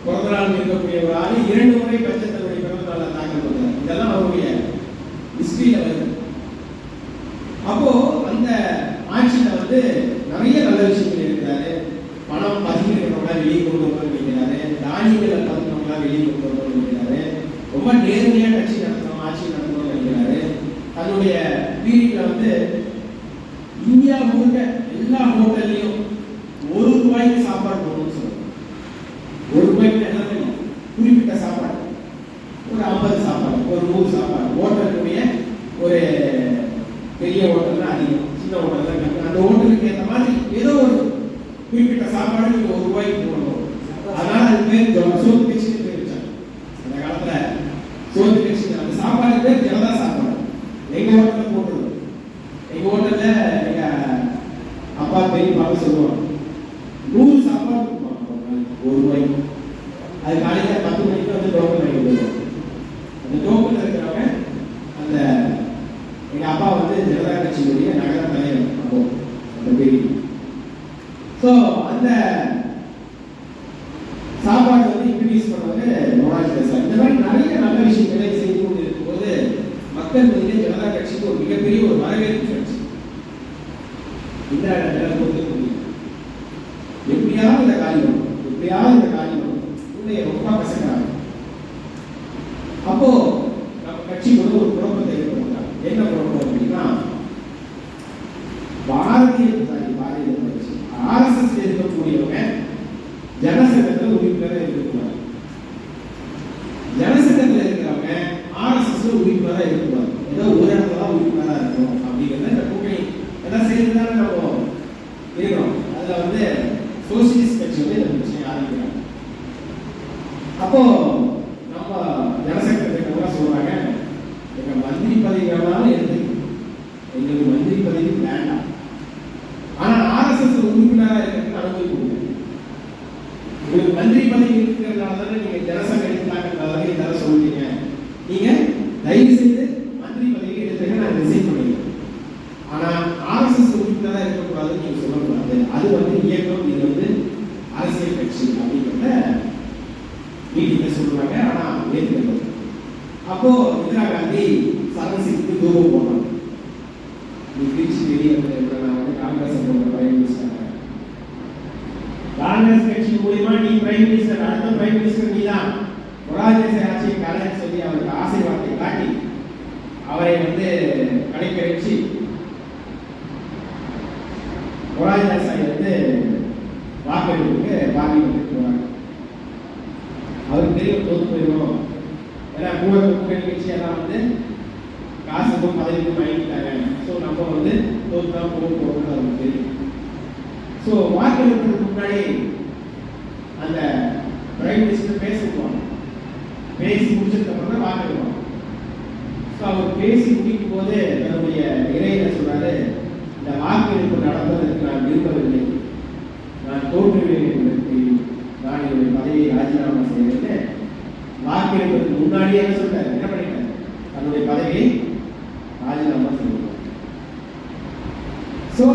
பிறந்த நாள் இருக்கக்கூடிய ஒரு ஆளு 2 முறை பட்ஜெட் தன்னுடைய பிறந்த நாள தாக்கல் பண்றாரு. இதெல்லாம் அவருடைய ஹிஸ்டரியில வருது. அப்போ அந்த ஆட்சியில நிறைய நல்ல விஷயங்கள் இருக்கிறாரு. பணம் பதிக்கிறவங்களா வெளியே கொண்டு வரணும்னு நினைக்கிறாரு. தானியங்களை பதிக்கிறவங்களா வெளியே கொண்டு வரணும்னு நினைக்கிறாரு. ரொம்ப நேர்மையா கட்சி நடத்தணும், ஆட்சி நடத்தணும்னு நினைக்கிறாரு. தன்னுடைய பீரியட்ல இந்தியா முழுக்க எல்லா ஹோட்டல்லையும் ₹1 சாப்பாடு போடணும்னு சொல்லுவாங்க. ₹1 எல்லாமே குறிப்பிட்ட சாப்பாடு, ஒரு 50 சாப்பாடு, ஒரு 100 சாப்பாடு ஹோட்டலுடைய பெரிய ஹோட்டல் தான் அதிகம், சின்ன ஹோட்டல் தான் கம்மி. அந்த ஹோட்டலுக்கு ஏற்ற மாதிரி ஏதோ ஒரு குறிப்பிட்ட சாப்பாடு நீங்க ₹1 போடணும். அதனால அது பேர் சோத்து கட்சின்னு பேர் வச்சாங்க. அந்த காலத்துல சோத்து கட்சி அந்த சாப்பாடு பேர் ஜனதா சாப்பாடு. எங்க ஹோட்டல்ல போட்டுருவோம். எங்க ஹோட்டல்ல எங்க அப்பா பெரியப்பாவும் சொல்லுவாங்க 100 சாப்பாடு கொடுப்பாங்க ₹1. அது காலையில 10 மணிக்கு வந்து டோக்கன் வாங்கி வருவாங்க. அந்த டோக்கன் இருக்கிறவங்க அந்த எங்க அப்பா வந்து ஜனதா கட்சியுடைய நகர தலைவர். அப்போ அந்த பெரிய ஸோ அந்த சாப்பாடு வந்து இன்ட்ரடியூஸ் பண்ணவங்க மொராஜ் தேசாய். இந்த மாதிரி நிறைய நல்ல விஷயங்களை செய்து கொண்டு இருக்கும்போது மக்கள் மத்தியிலே ஜனதா கட்சிக்கு ஒரு மிகப்பெரிய ஒரு வரவேற்பு கிடைச்சு. இந்திரா காந்தியால் கொடுக்க முடியும். எப்படியாவது இந்த காரியம் ரொம்ப கசக்கிறாங்க. அப்போ நம்ம கட்சி கூட ஒரு குழப்பத்தை ஏற்படுத்தாங்க. என்ன குழப்பம் அப்படின்னா, பாரதிய கட்சி RSS இருக்கக்கூடியவங்க ஜனசங்கத்தில் உறுப்பினராக இருக்கக்கூடாது. ஜனசங்கத்தில் இருக்கிறவங்க RSS உறுப்பினராக இருக்கக்கூடாது. ஏதோ ஒரு இடத்துல தான் உறுப்பினராக இருக்கணும் அப்படிங்கிறத இந்த கூட்டணி எல்லாம் செய்யறதுனால நம்ம இருக்கிறோம். அதுல வந்து சோசியலிஸ்ட் கட்சி வந்து இந்த பிரச்சனை ஆரம்பிக்கிறாங்க. அப்போ நம்ம ஜனசங்கத்துக்கு கூட சொல்றாங்க, எங்க மந்திரி பதவி வேணாலும் எடுத்துக்கணும், எங்களுக்கு மந்திரி பதவி வேண்டாம், ஆனா RSS உறுப்பினராக இருக்கிறதுக்கு அனுமதி கொடுங்க. உங்களுக்கு மந்திரி பதவி இருக்கிறதுனால தானே நீங்க ஜனசங்கம் எடுத்தாங்க எல்லாரும் சொல்றீங்க. நீங்க தயவு செய்து மந்திரி பதவி எடுத்துக்க நான் ரிசைன் பண்ணிக்கிறேன். ஆனா RSS உறுப்பினராக இருக்கக்கூடாதுன்னு நீங்க சொல்லக்கூடாது. அது வந்து இயக்கம், இது வந்து அரசியல் கட்சி அப்படிங்கிறத மீட்டிங்ல சொல்றாங்க. ஆனா ஏற்றுக்கல. அப்போ இந்திரா காந்தி சரண் தூரம் போனாங்க. நீ திருச்சி வெளியே வந்து காங்கிரஸ் பிரைம் மினிஸ்டர், காங்கிரஸ் கட்சி மூலமா நீ பிரைம் மினிஸ்டர், அடுத்த பிரைம் மினிஸ்டர் நீ தான், மொராஜ் தேசாய் ஆட்சியை கலைன்னு சொல்லி அவருக்கு ஆசை வார்த்தை காட்டி அவரை வந்து கலைக்க வச்சு மொராஜ் தேசாய் வந்து வாக்களிப்புக்கு பார்லிமெண்ட்டுக்கு போறாங்க. அவருக்கு தெரியும் தோத்து போயிடும். ஏன்னா கூட்டணி கட்சி எல்லாம் வந்து காசுக்கும் பதவிக்கும் வாங்கிட்டாங்க. ஸோ நம்ம வந்து தோத்து தான் போகணும்னு அவருக்கு தெரியும். ஸோ வாக்களிப்புக்கு முன்னாடி அந்த பிரைம் மினிஸ்டர் பேசுவாங்க. பேசி முடிச்சதுக்கப்புறம் தான் வாக்களிப்பாங்க. ஸோ அவர் பேசி முடிக்கும் போது தன்னுடைய இறையில சொல்றாரு, இந்த வாக்களிப்பு நடப்பதற்கு நான் விரும்பவில்லை, நான் தோற்றுவேன் என்பதற்கு நான் என்னுடைய பதவியை ராஜினாமா செய்கிறேன். வாக்களிப்பதற்கு முன்னாடியே என்ன சொல்றாரு, என்ன பண்ணிட்டார், தன்னுடைய பதவியை ராஜினாமா செய்கிறார். ஸோ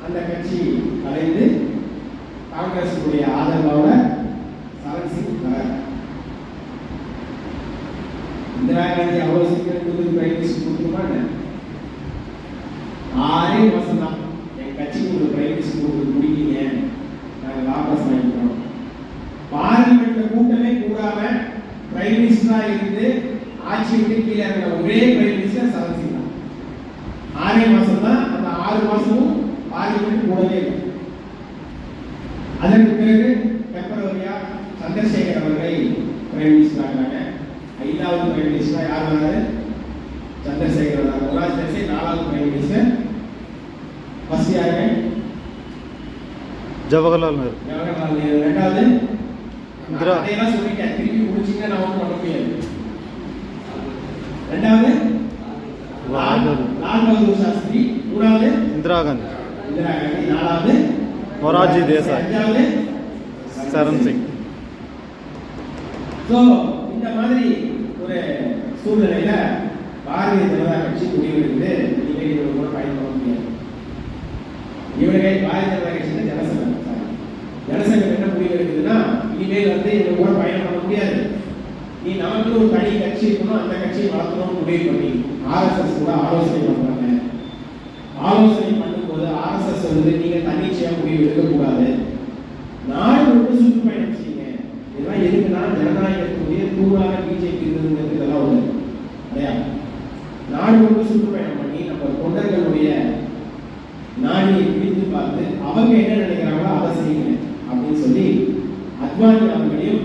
அந்த கட்சி கலைந்து காங்கிரஸுடைய ஆதரவோட சரண் சிங் வரார். இந்திரா காந்தி அவ்வளவு சீக்கிரம் பிரைம் மினிஸ்டர் கொடுத்துருப்பாங்க. 6 மாசம் தான் என் கட்சிக்கு ஒரு பிரைம் மினிஸ்டர் கொடுத்து முடிக்கீங்க, நாங்கள் வாபஸ் வாங்கிக்கிறோம். பார்லிமெண்ட்ல கூட்டமே கூடாம பிரைம் மினிஸ்டரா இருந்து ஆட்சி விட்டு கீழே இருக்கிற ஒரே பிரைம் மினிஸ்டர் சரண் சிங் தான். 6 மாசம் தான். அந்த 6 மாசமும் பார்லிமெண்ட் கூடவே இல்லை. அதற்கு பிறகு டெம்பரரியா சந்திரசேகர் அவர்களை பிரைம் மினிஸ்டர் ஆகிறாங்க. 5வது பிரைம் மினிஸ்டரா யார் வராரு, சந்திரசேகர் வராரு. மொராஜ் தேசாய் 4வது பிரைம் மினிஸ்டர். ஃபர்ஸ்ட் யாரு, ஜவஹர்லால் நேரு. 2வது இந்திரா. அதெல்லாம் சொல்லிட்டேன், திருப்பி முடிச்சிங்க, நான் ஒன்றும் பண்ண முடியாது. 2வது லால் பகதூர் சாஸ்திரி. 3வது இந்திரா காந்தி. 4வது மொரார்ஜி தேசாய். 5வது சரண் சிங். ஸோ இந்த மாதிரி ஒரு சூழ்நிலையில பாரதிய ஜனதா கட்சி முடிவெடுத்து நீங்கள் இவங்க கூட பயன்பட முடியாது. இவர்கள் பாரதிய ஜனதா கட்சி ஜனசங்கம், ஜனசங்கம் என்ன முடிவு எடுக்குதுன்னா, இனிமேல் வந்து இவங்க கூட பயணம் பண்ண முடியாது, நீ நமக்கு ஒரு தனி கட்சி இருக்கணும், அந்த கட்சியை வளர்க்கணும்னு முடிவு பண்ணி RSS கூட ஆலோசனை பண்றாங்க. ஆலோசனை பண்ணும்போது RSS வந்து நீங்க தன்னிச்சையா முடிவு எடுக்கக்கூடாது, நாடு முழுக்க சுற்றுப்பயணம் செய்யுங்க. இதெல்லாம் எதுக்குன்னா ஜனநாயகத்துடைய தூளாக பிஜேபி இருந்ததுங்கிறது இதெல்லாம் ஒண்ணு இல்லையா. நாடு முழுக்க சுற்றுப்பயணம் பண்ணி நம்ம தொண்டர்களுடைய நாடியை பிடித்து பார்த்து அவங்க என்ன நினைக்கிறாங்களோ அதை செய்யுங்க அப்படின்னு சொல்லி அத்வானி அவர்களையும்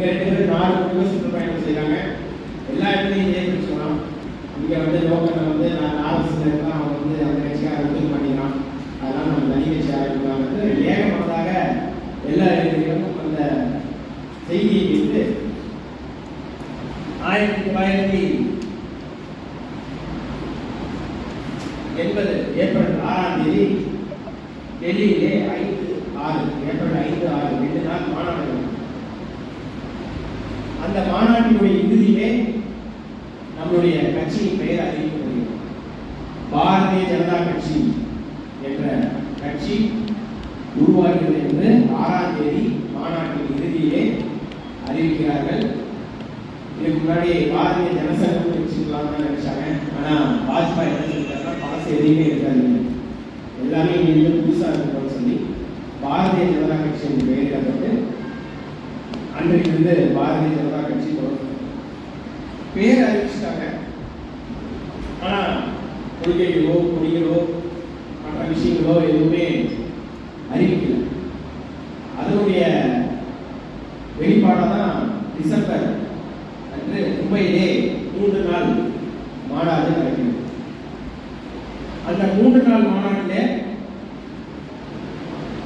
2 பேரும் 4 முறை சுற்றுப்பயணம் செய்கிறாங்க. எல்லா இடத்துலையும் இதே பிரச்சனை. இங்கே வந்து லோக்கலில் வந்து நான் ஆர்எஸ்ல இருக்கலாம், அவங்க வந்து அந்த கட்சிக்காக ஒத்துக்க மாட்டேங்கிறான், அதெல்லாம் நம்ம தனி கட்சி ஆரம்பிக்கலாம். ஏகமனதாக எல்லா இடங்களிலும் அந்த செய்தியை வைத்து 1980 ஏப்ரல் 6ஆம் தேதி டெல்லியிலே 5-6 ஏப்ரல் 5-6 2 நாள் மாநாடு. அந்த மாநாட்டினுடைய இறுதியிலே நம்முடைய கட்சியின் பெயர் அறிவிக்கப்படுகிறது. பாரதிய ஜனதா கட்சி என்ற கட்சி உருவாகிறது என்று 6ஆம் தேதி மாநாட்டின் இறுதியிலே அறிவிக்கிறார்கள். இதுக்கு முன்னாடி பாரதிய ஜனசங்கம் வச்சுக்கலாம்னு நினைச்சாங்க. ஆனால் வாஜ்பாய் என்ன சொல்லிட்டாருன்னா பழசு எதுவுமே இருக்காது, எல்லாமே இங்கே புதுசாக இருக்கணும்னு சொல்லி பாரதிய ஜனதா கட்சியின் பெயரிடப்பட்டு அன்றைக்கு பாரதிய ஜனதா கட்சி பேர் அறிவிச்சிட்டாங்க. ஆனால் கொள்கைகளோ கொடிகளோ மற்ற விஷயங்களோ எதுவுமே அறிவிக்கல. அதனுடைய வெளிப்பாடாக தான் டிசம்பர் அன்று மும்பையிலே 3 நாள் மாநாடு நடக்கிறது. அந்த 3 நாள் மாநாட்டில்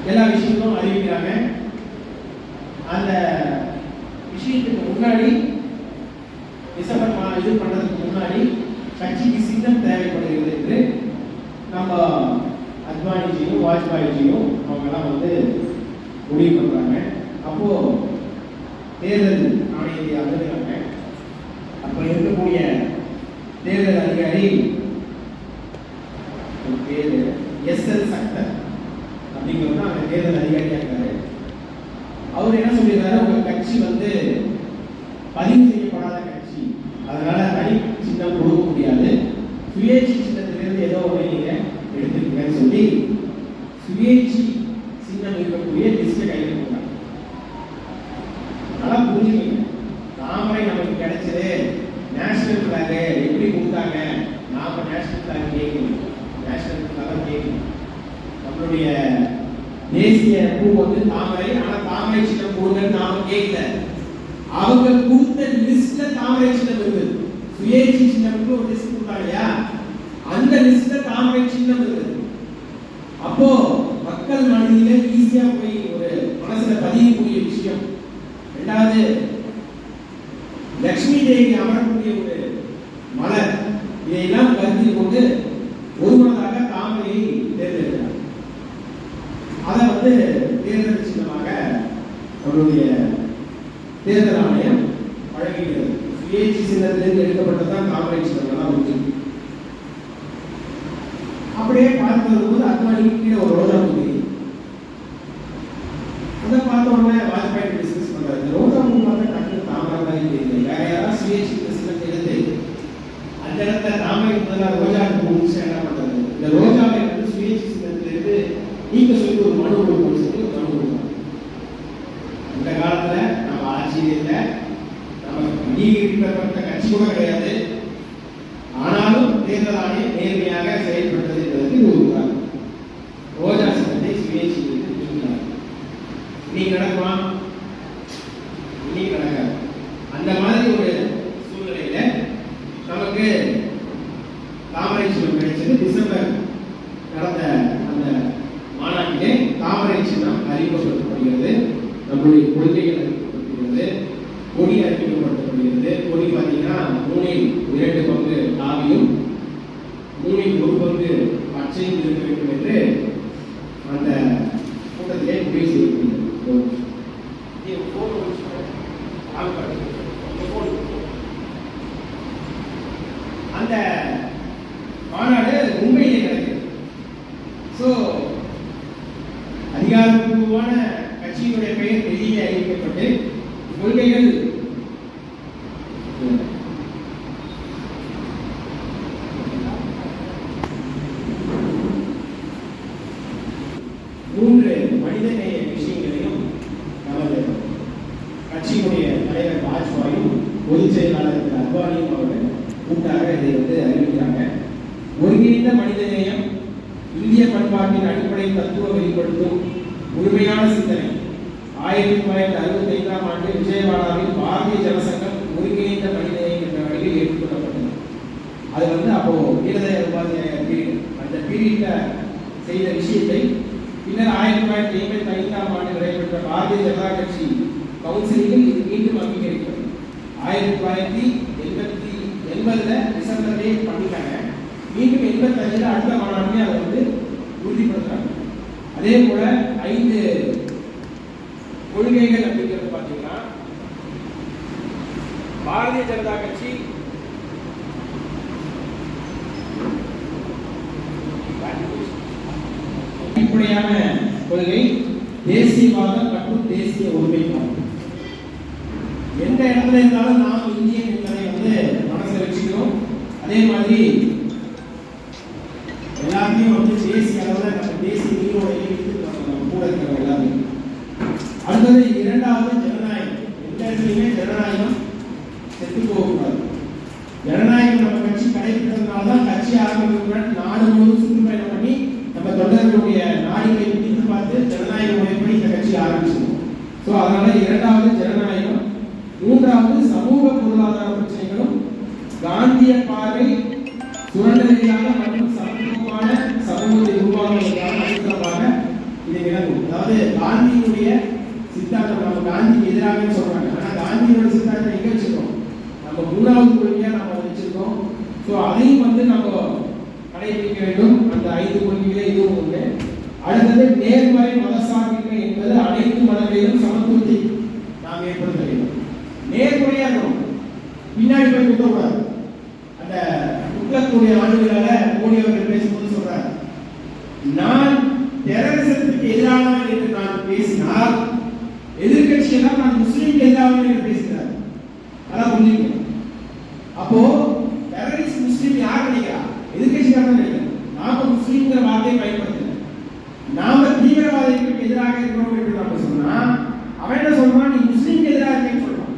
எல்லா விஷயங்களும் அறிவிக்கிறாங்க. அந்த விஷயத்துக்கு முன்னாடி டிசம்பர் இது பண்ணுறதுக்கு முன்னாடி கட்சிக்கு சின்னம் தேவைப்படுகிறது என்று நம்ம அத்வானிஜியும் வாஜ்பாய்ஜியும் அவங்கெல்லாம் முடிவு பண்ணுறாங்க. அப்போது தேர்தல் ஆணையத்தை அணுகுறாங்க. அப்போ இருக்கக்கூடிய தேர்தல் அதிகாரி பேர் எஸ்எல் சக்தர் அப்படிங்கிறது தான் அந்த தேர்தல் அதிகாரியாக இருக்காரு. அவர் என்ன சொல்லியிருக்காரு, உங்கள் கட்சி பதிவு செய்யப்படாத கட்சி, அதனால தனி சின்னம் கொடுக்க முடியாது, சுயேட்சை சின்னத்திலிருந்து ஏதோ ஒன்று நீங்கள் எடுத்துக்கீங்கன்னு சொல்லி சுயேட்சை சின்னம் இருக்கக்கூடிய லிஸ்ட்டை கையில் கொடுத்தாங்க. நல்லா புரிஞ்சுக்கங்க, தாமரை நமக்கு கிடைச்சது நேஷனல் ஃபிளாக் எப்படி கொடுத்தாங்க, நாம நேஷனல் ஃபிளாக் கேட்கணும், நேஷனல் ஃபிளாக் கேட்கணும். நம்மளுடைய தேசிய பூ தாமரை, ஆனால் தாமரை சின்னம் கொடுங்கன்னு நாம கேட்கல. அவங்க கொடுத்த லிஸ்ட்ல தாமரை சின்னம் இருக்குது. சுயேட்சை சின்னம்னு ஒரு லிஸ்ட் கொடுத்தாங்க இல்லையா, அந்த லிஸ்ட்ல தாமரை சின்னம் இருக்குது. அப்போ மக்கள் மனதிலே ஈஸியா போய் ஒரு மனசுல பதியக்கூடிய விஷயம். இரண்டாவது, லட்சுமி தேவி அமரக்கூடிய ஒரு மலர், இதையெல்லாம் கருத்தில் கொண்டு ஒருமனதாக தாமரையை தேர்ந்தெடுத்தார். அதை தேர்தல் சின்னமாக அவருடைய தேர்தல் ஆணையம் வழங்குகிறது. சுயேட்சை சின்னத்திலிருந்து எடுக்கப்பட்டதான் தாமரை சின்னங்கள்லாம் உண்டு. அப்படியே பார்த்து வரும்போது அத்வானிக்கு கீழே ஒரு ரோஜா பூ தெரியும். அதை பார்த்த உடனே வாஜ்பாய் டிஸ்கஸ் பண்றாரு, இந்த ரோஜா பூ பார்த்தா டக்குனு தாமரை மாதிரி தெரியல, வேற யாராவது சுயேட்சை சின்னத்தை எடுத்து அந்த இடத்துல தாமரை பதிலாக ரோஜா பூ முடிச்சு என்ன பண்றது, இந்த ரோஜாவை சுயேட்சை சின்னத்திலிருந்து நீங்க சொல்லி ஒரு மனு கொடுக்கணும்னு சொல்லி ஒரு மனு கொடுப்பாங்க. இந்த காலத்துல நம்ம ஆட்சியில் இல்லை, நம்ம அங்கீகரிக்கப்பட்ட கட்சி கூட கிடையாது. ஆனாலும் தேர்தல் ஆணையம் நேர்மையாக செயல்பட்டது என்பதற்கு இது ஒரு காரணம். ரோஜா சின்னத்தை சுயேட்சைக்கு நீக்கினார். இன்னைக்கு நடக்குமா? இன்னைக்கு நடக்காது. அந்த மாதிரி ஒரு சூழ்நிலையில நமக்கு தாமரை சின்னம் கிடைச்சது. டிசம்பர் நடந்த அந்த மாநாட்டிலே தாமரை சின்னம் அறிமுகப்படுத்தப்படுகிறது. நம்முடைய கொள்கைகள் அறிவிக்கப்படுகிறது, கொடி அறிவிக்கப்படுத்தப்படுகிறது. கொடி பார்த்தீங்கன்னா 3/2 பங்கு காவியும் 3/1 பங்கு பச்சையும் இருக்க வேண்டும் என்று அந்த கூட்டத்திலே முடிவு செய்யப்படுகிறது. அந்த மாநாடு மும்பையிலே நடக்கிறது. ஸோ அதிகாரப்பூர்வமான கட்சியினுடைய பெயர் வெளியே அறிவிக்கப்பட்டு கொள்கைகள் மூன்று மனிதநேய விஷயங்களையும் நமது கட்சியினுடைய தலைவர் வாஜ்பாயும் பொதுச் செயலாளர் திரு அத்வானியும் அவர்கள் கூட்டாக இதை அறிவிக்கிறாங்க. ஒருங்கிணைந்த மனிதநேயம், இந்திய பண்பாட்டின் அடிப்படை தத்துவ வெளிப்படுத்தும் முழுமையான சிந்தனை 1965ஆம் ஆண்டு விஜயவாடாவில் பாரதிய ஜனசங்கம் ஒருங்கிணைந்த மனிதநேயம் என்ற வழியில் ஏற்றுக்கொள்ளப்பட்டது. அது அப்போ தீனதயாள் உபாத்யாயா பீரியட், அந்த பீரியட்ல செய்த விஷயத்தை பின்னர் 1985ஆம் ஆண்டு நடைபெற்ற பாரதிய ஜனதா கட்சி கவுன்சிலில் இது மீண்டும் அங்கீகரிக்கிறது. 1980 டிசம்பர்லேயே பண்ணிட்டாங்க. மீண்டும் 85 அடுத்த மாநாட்டிலே அதை உறுதிப்படுத்துறாங்க. அதே போல 5 கொள்கைகள் அப்படிங்கிறது பார்த்தீங்கன்னா, பாரதிய ஜனதா கட்சி அடிப்படையான கொள்கை தேசியவாதம் மற்றும் தேசிய ஒருமைப்பாடு. எந்த இடத்துல இருந்தாலும் நாம் இந்தியன் என்பதை மனசில் வச்சுக்கிறோம். அதே மாதிரி எல்லாத்தையும் தேசிய அளவில் நம்ம தேசிய நீரோட கூட இருக்கிறோம் எல்லாமே. அடுத்தது இரண்டாவது ஜனநாயகம். எந்த இடத்துலையுமே ஜனநாயகம் செத்து போகக்கூடாது. ஜனநாயகம் நம்ம கட்சி கடைபிடிக்கிறதுனால தான் கட்சி ஆரம்பிக்கிறதுக்கு நாடு முழுவதும் சுற்றுப்பயணம் பண்ணி நம்ம தொண்டர்களுடைய நாடுகளை பிடித்து பார்த்து ஜனநாயக முறைப்படி இந்த கட்சி ஆரம்பிச்சிருக்கோம். ஸோ அதனால இரண்டாவது ஜனநாயகம். மூன்றாவது சமூக பொருளாதார பிரச்சனைகளும் காந்திய பார்வை சுரண்டலியாக மற்றும் சமூகமான சமூகத்தை உருவாக்குவதற்கான அடித்தளமாக இது விளங்கும். அதாவது காந்தியினுடைய சித்தாந்தம் நம்ம காந்திக்கு எதிராக சொல்றாங்க. ஆனால் காந்தியோட சித்தாந்தம் எங்க வச்சிருக்கோம்? நம்ம 3வது கொள்கையா நம்ம வச்சிருக்கோம். ஸோ அதையும் நம்ம கடைபிடிக்க வேண்டும். அந்த 5 கொள்கைகளே இதுவும் ஒன்று. அடுத்தது நேர்மறை மதசார்பின்மை என்பது அனைத்து மதங்களிலும் சமத்துவத்தை நாம் ஏற்படுத்த வேண்டும். நேர்முறையா இருக்கணும். பின்னாடி போய் குத்தக்கூடாது. அந்த குற்றக்கூடிய ஆண்டுகளால மோடி அவர்கள் பேசும்போது சொல்றாரு, நான் டெரரிசத்துக்கு எதிரானவன் என்று நான் பேசினால் எதிர்கட்சியெல்லாம் நான் முஸ்லீம்க்கு எதிரானவன் என்று பேசுகிறார். அதான் புரிஞ்சுக்கணும். அப்போ டெரரிஸ்ட் முஸ்லீம் யார் நினைக்கிறா? எதிர்கட்சிக்காரன் நினைக்கிறோம். நாம முஸ்லீம்ங்கிற வார்த்தையை பயன்படுத்தல. நாம தீவிரவாதிகளுக்கு எதிராக இருக்கிறோம் என்று நாம சொன்னா அவன் என்ன சொல்றான்? நீ முஸ்லீம்க்கு எதிராக இருக்கேன்னு சொல்றான்.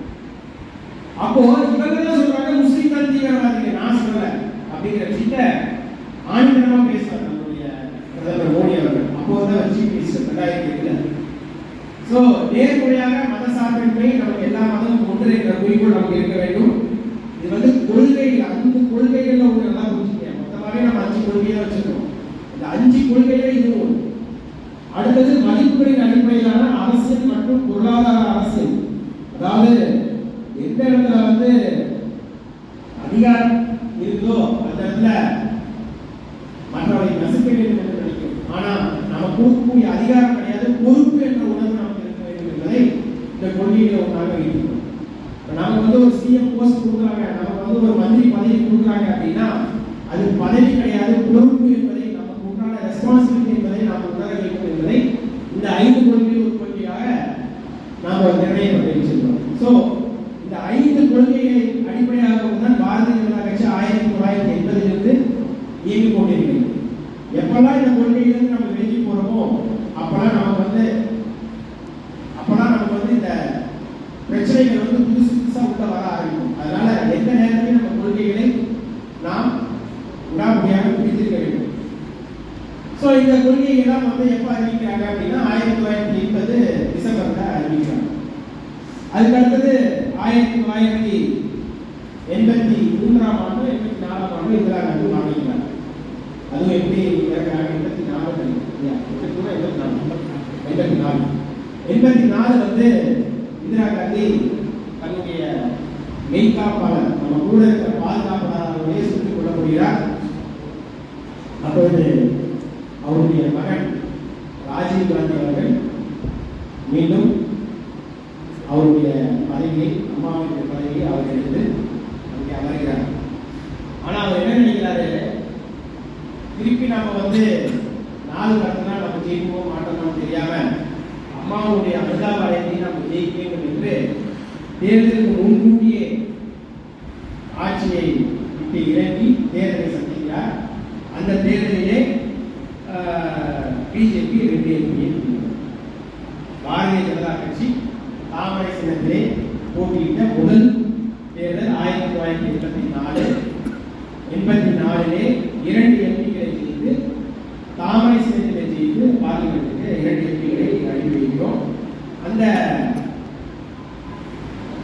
அப்போ இவங்க என்ன சொல்றாங்க? முஸ்லீம் தான் தீவிரவாதிகள், நான் சொல்லல அப்படிங்கிற விஷயத்த ஆணித்தனமா பேசுறாங்க நம்முடைய பிரதமர் மோடி அவர்கள். அப்போதான் சீஃப் மினிஸ்டர் 2008. ஸோ நேர்முறையாக மதசார்பின்மை, நமக்கு எல்லா மதமும் ஒன்று என்ற குறிக்கோள் நமக்கு இருக்க வேண்டும். இது கொள்கைகள், 5 கொள்கைகள்ல ஒன்று நல்லா புரிஞ்சுக்கேன். மொத்தமாகவே நம்ம 5 கொள்கையை வச்சிருக்கோம். இந்த 5 கொள்கைகளே இது ஒன்று. அடுத்தது மதிப்புகளின் அடிப்படையிலான அரசியல் மற்றும் பொருளாதார அரசியல். அதாவது எந்த இடத்துல அதிகாரம் இருக்குதோ அந்த இடத்துல மற்றவரை நசுக்க வேண்டும் என்று நினைக்கும். ஆனா நம்ம கொடுக்கக்கூடிய அதிகாரம் கிடையாது, பொறுப்பு என்ற உணர்வு நமக்கு இருக்க வேண்டும் என்பதை இந்த கொள்கையில ஒன்றாக வைத்திருக்கிறோம். நமக்கு ஒரு சிஎம் போஸ்ட் கொடுக்குறாங்க, நமக்கு ஒரு மந்திரி பதவி கொடுக்குறாங்க அப்படின்னா அது பதவி கிடையாது, பொறுப்பு என்பதை நமக்கு உண்டான ரெஸ்பான்சிபிலிட்டி என்பதை நாம் உணர வேண்டும் என்பதை இந்த 5 கொள்கைகள் ஒரு கொள்கையாக நாம் நிர்ணயம் பண்ணி வச்சிருக்கோம். ஸோ இந்த 5 கொள்கைகளை அடிப்படையாக கொண்டுதான் பாரதிய ஜனதா கட்சி 1980 இயங்கிக் கொண்டிருக்கிறது. எப்பெல்லாம் இந்த கொள்கையிலிருந்து நம்ம வெளியே போறோமோ அப்பெல்லாம் நமக்கு இந்த பிரச்சனைகள் புதுசு புதுசா உள்ள வர ஆரம்பிக்கும். அதனால எந்த நேரத்திலும் நம்ம கொள்கைகளை நாம் உடாமுடியாக பிடித்திருக்க வேண்டும். ஸோ இந்த கொள்கைகள்லாம் எப்போ அறிவிக்கிறாங்க அப்படின்னா 1980 டிசம்பர்ல அறிவிக்கிறாங்க. அதுக்கு அடுத்தது 1983ஆம் ஆண்டு 84ஆம் ஆண்டு இந்திரா காந்தி மாற்றிக்கிறாங்க. அதுவும் எப்படி இருக்கிறாங்க? 84 இந்திரா காந்தி தன்னுடைய மெய்காப்பாளர், நம்ம கூட இருக்கிற பாதுகாப்பாளர்களே சுட்டுக் கொள்ளப்படுகிறார். அப்பொழுது அவருடைய மகன் ராஜீவ் காந்தி அவர்கள் மீண்டும் அவருடைய பதவியை, அம்மாவுடைய பதவியை அவர் எடுத்து அங்கே அமர்கிறார். ஆனா அவர் என்ன நினைக்கிறாரு? திருப்பி நாம 4 கடத்தினா நம்ம ஜெயிப்போம் மாட்டோம் தெரியாம அம்மாவுடைய அனுதாபாயத்தை நம்ம ஜெயிக்க வேண்டும் என்று தேர்தலுக்கு முன்கூட்டியே ஆட்சியை விட்டு இறங்கி தேர்தலை சந்திக்கிறார். அந்த தேர்தலிலே பிஜேபி 2 எம்பியை பாரதிய ஜனதா கட்சி தாமரை சின்னத்திலே போட்டியிட்ட முதல் தேர்தல் 1984. 84லே 2 எம்பிகளை ஜெயித்து தாமரை சின்னத்திலே ஜெயித்து பார்லிமெண்ட்டுக்கு 2 எம்பிகளை அனுப்பி வைக்கிறோம். அந்த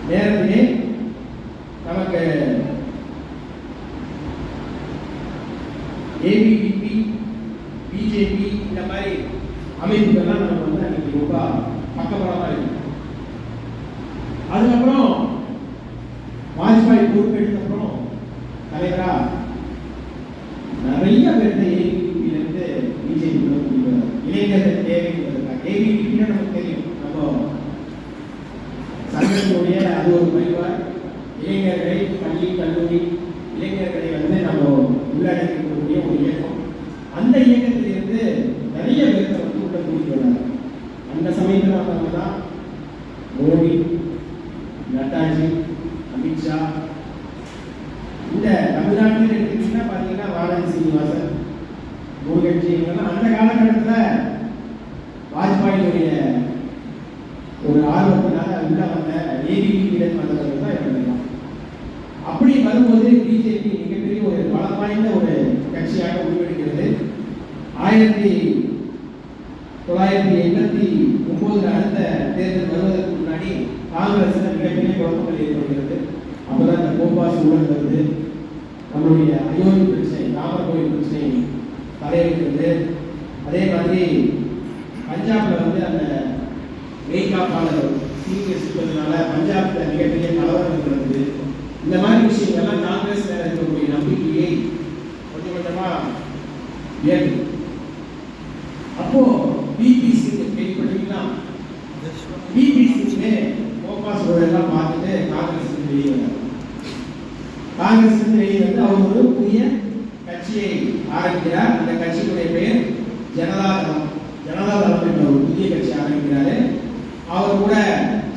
நேரத்திலே நமக்கு ஏபிவிபி, பிஜேபி இந்த மாதிரி அமைப்புகள்லாம் நமக்கு வந்து அன்னைக்கு ரொம்ப பக்கபலமா இருக்கு. அதுக்கப்புறம் வாஜ்பாய் பொறுப்பெடுத்தப்புறம் தலைவரா நிறைய பேர்த்த ஏபிவிபியிலிருந்து பிஜேபி இளைஞர்கள் தேவைப்படுறாங்க. ஏபிவிபின்னா நமக்கு தெரியும், நம்ம சங்கத்தினுடைய அது ஒரு பரிவார் இளைஞர்களை பள்ளி கல்லூரி இளைஞர்களை வந்து நம்ம உள்ளடக்கக்கூடிய ஒரு இயக்கம். அந்த இயக்கத்திலிருந்து நிறைய பேர்த்த வந்து உள்ள கூட்டிட்டு வராங்க. அந்த சமயத்தில் வந்தவங்க தான் மோடி, நட்டாஜி, அமித்ஷா. இந்த தமிழ்நாட்டில் எடுத்துக்கிட்டீங்கன்னா பார்த்தீங்கன்னா வானதி சீனிவாசன், முருகன்ஜி இவங்கெல்லாம் அந்த காலகட்டத்தில் வாஜ்பாயினுடைய ஒரு ஆர்வத்தினால உள்ள வந்த ஏபிவிபியிடம் வந்தவர்கள் தான் இருக்கலாம். அப்படி வரும்போது பிஜேபி மிகப்பெரிய ஒரு பலம் வாய்ந்த ஒரு கட்சியாக உருவெடுக்கிறது. 1989 அடுத்த தேர்தல் வருவதற்கு முன்னாடி காங்கிரஸ் மிகப்பெரிய குழப்பங்கள் ஏற்படுகிறது. அப்பதான் இந்த கோபாஸ் ஊழல் வருது, நம்மளுடைய அயோத்தி பிரச்சனை, ராமர் கோயில் பிரச்சனை தலையெடுக்கிறது. அதே மாதிரி பஞ்சாப்ல வந்து அந்த மெய்காப்பாளர் சீக்கிரம் இருப்பதனால பஞ்சாப்ல மிகப்பெரிய கலவரம் நடந்தது. இந்த மாதிரி விஷயங்கள்லாம் காங்கிரஸ் மேல இருக்கக்கூடிய நம்பிக்கையை கொஞ்சம் கொஞ்சமா ஏற்று. அப்போ பிபிசி கேள்விப்பட்டீங்களா? பிபிசிலே கோபாஸ் ஊழல்லாம் பார்த்துட்டு காங்கிரஸ் வெளியே வந்தார். காங்கிரஸ் வெளியே வந்து அவர் ஒரு புதிய கட்சியை ஆரம்பிக்கிறார். அந்த கட்சியினுடைய பெயர் ஜனதாதளம். ஜனதாதளம் என்ற ஒரு புதிய கட்சி ஆரம்பிக்கிறாரு. அவர் கூட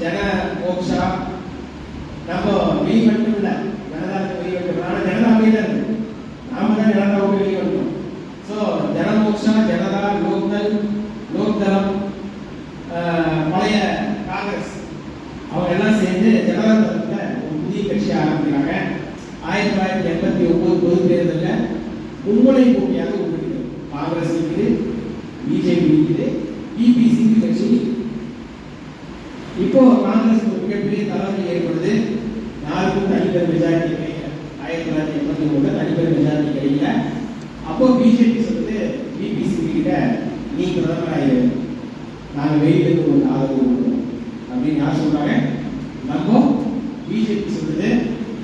ஜன மோக்ஷா நம்ம வெளிவட்டம் இல்லை, ஜனதாவுக்கு வெளிவட்டம். ஆனால் ஜனதா வெளியில இருக்கு, நாம தான் ஜனதாவுக்கு வெளிவட்டம். ஸோ ஜனமோக்ஷா, ஜனதா, லோக்தல், லோக்தளம், பழைய காங்கிரஸ் அவங்க எல்லாம் சேர்ந்து ஜனதாதளத்தில் ஒரு புதிய கட்சி ஆரம்பிக்கிறாங்க. 1989 பொது தேர்தலில் மும்முனை போட்டியாக உருவாகிறது. காங்கிரஸ் இருக்குது, பிஜேபி இருக்குது, பிபிசி கட்சி. இப்போ காங்கிரஸ் மிகப்பெரிய தலைமை ஏற்படுது. யாருக்கும் தனிப்பெரும் மெஜாரிட்டி கிடைக்கல. 1989 தனிப்பெரும் மெஜாரிட்டி கிடைக்கல. அப்போ பிஜேபி சொல்லுது பிபிசி கிட்ட, நீ பிரதமர் ஆயிரு, நாங்கள் வெளியிலிருந்து ஒரு ஆதரவு கொடுக்குறோம் அப்படின்னு யார் சொல்றாங்க? நம்ம பிஜேபி சொல்லுது.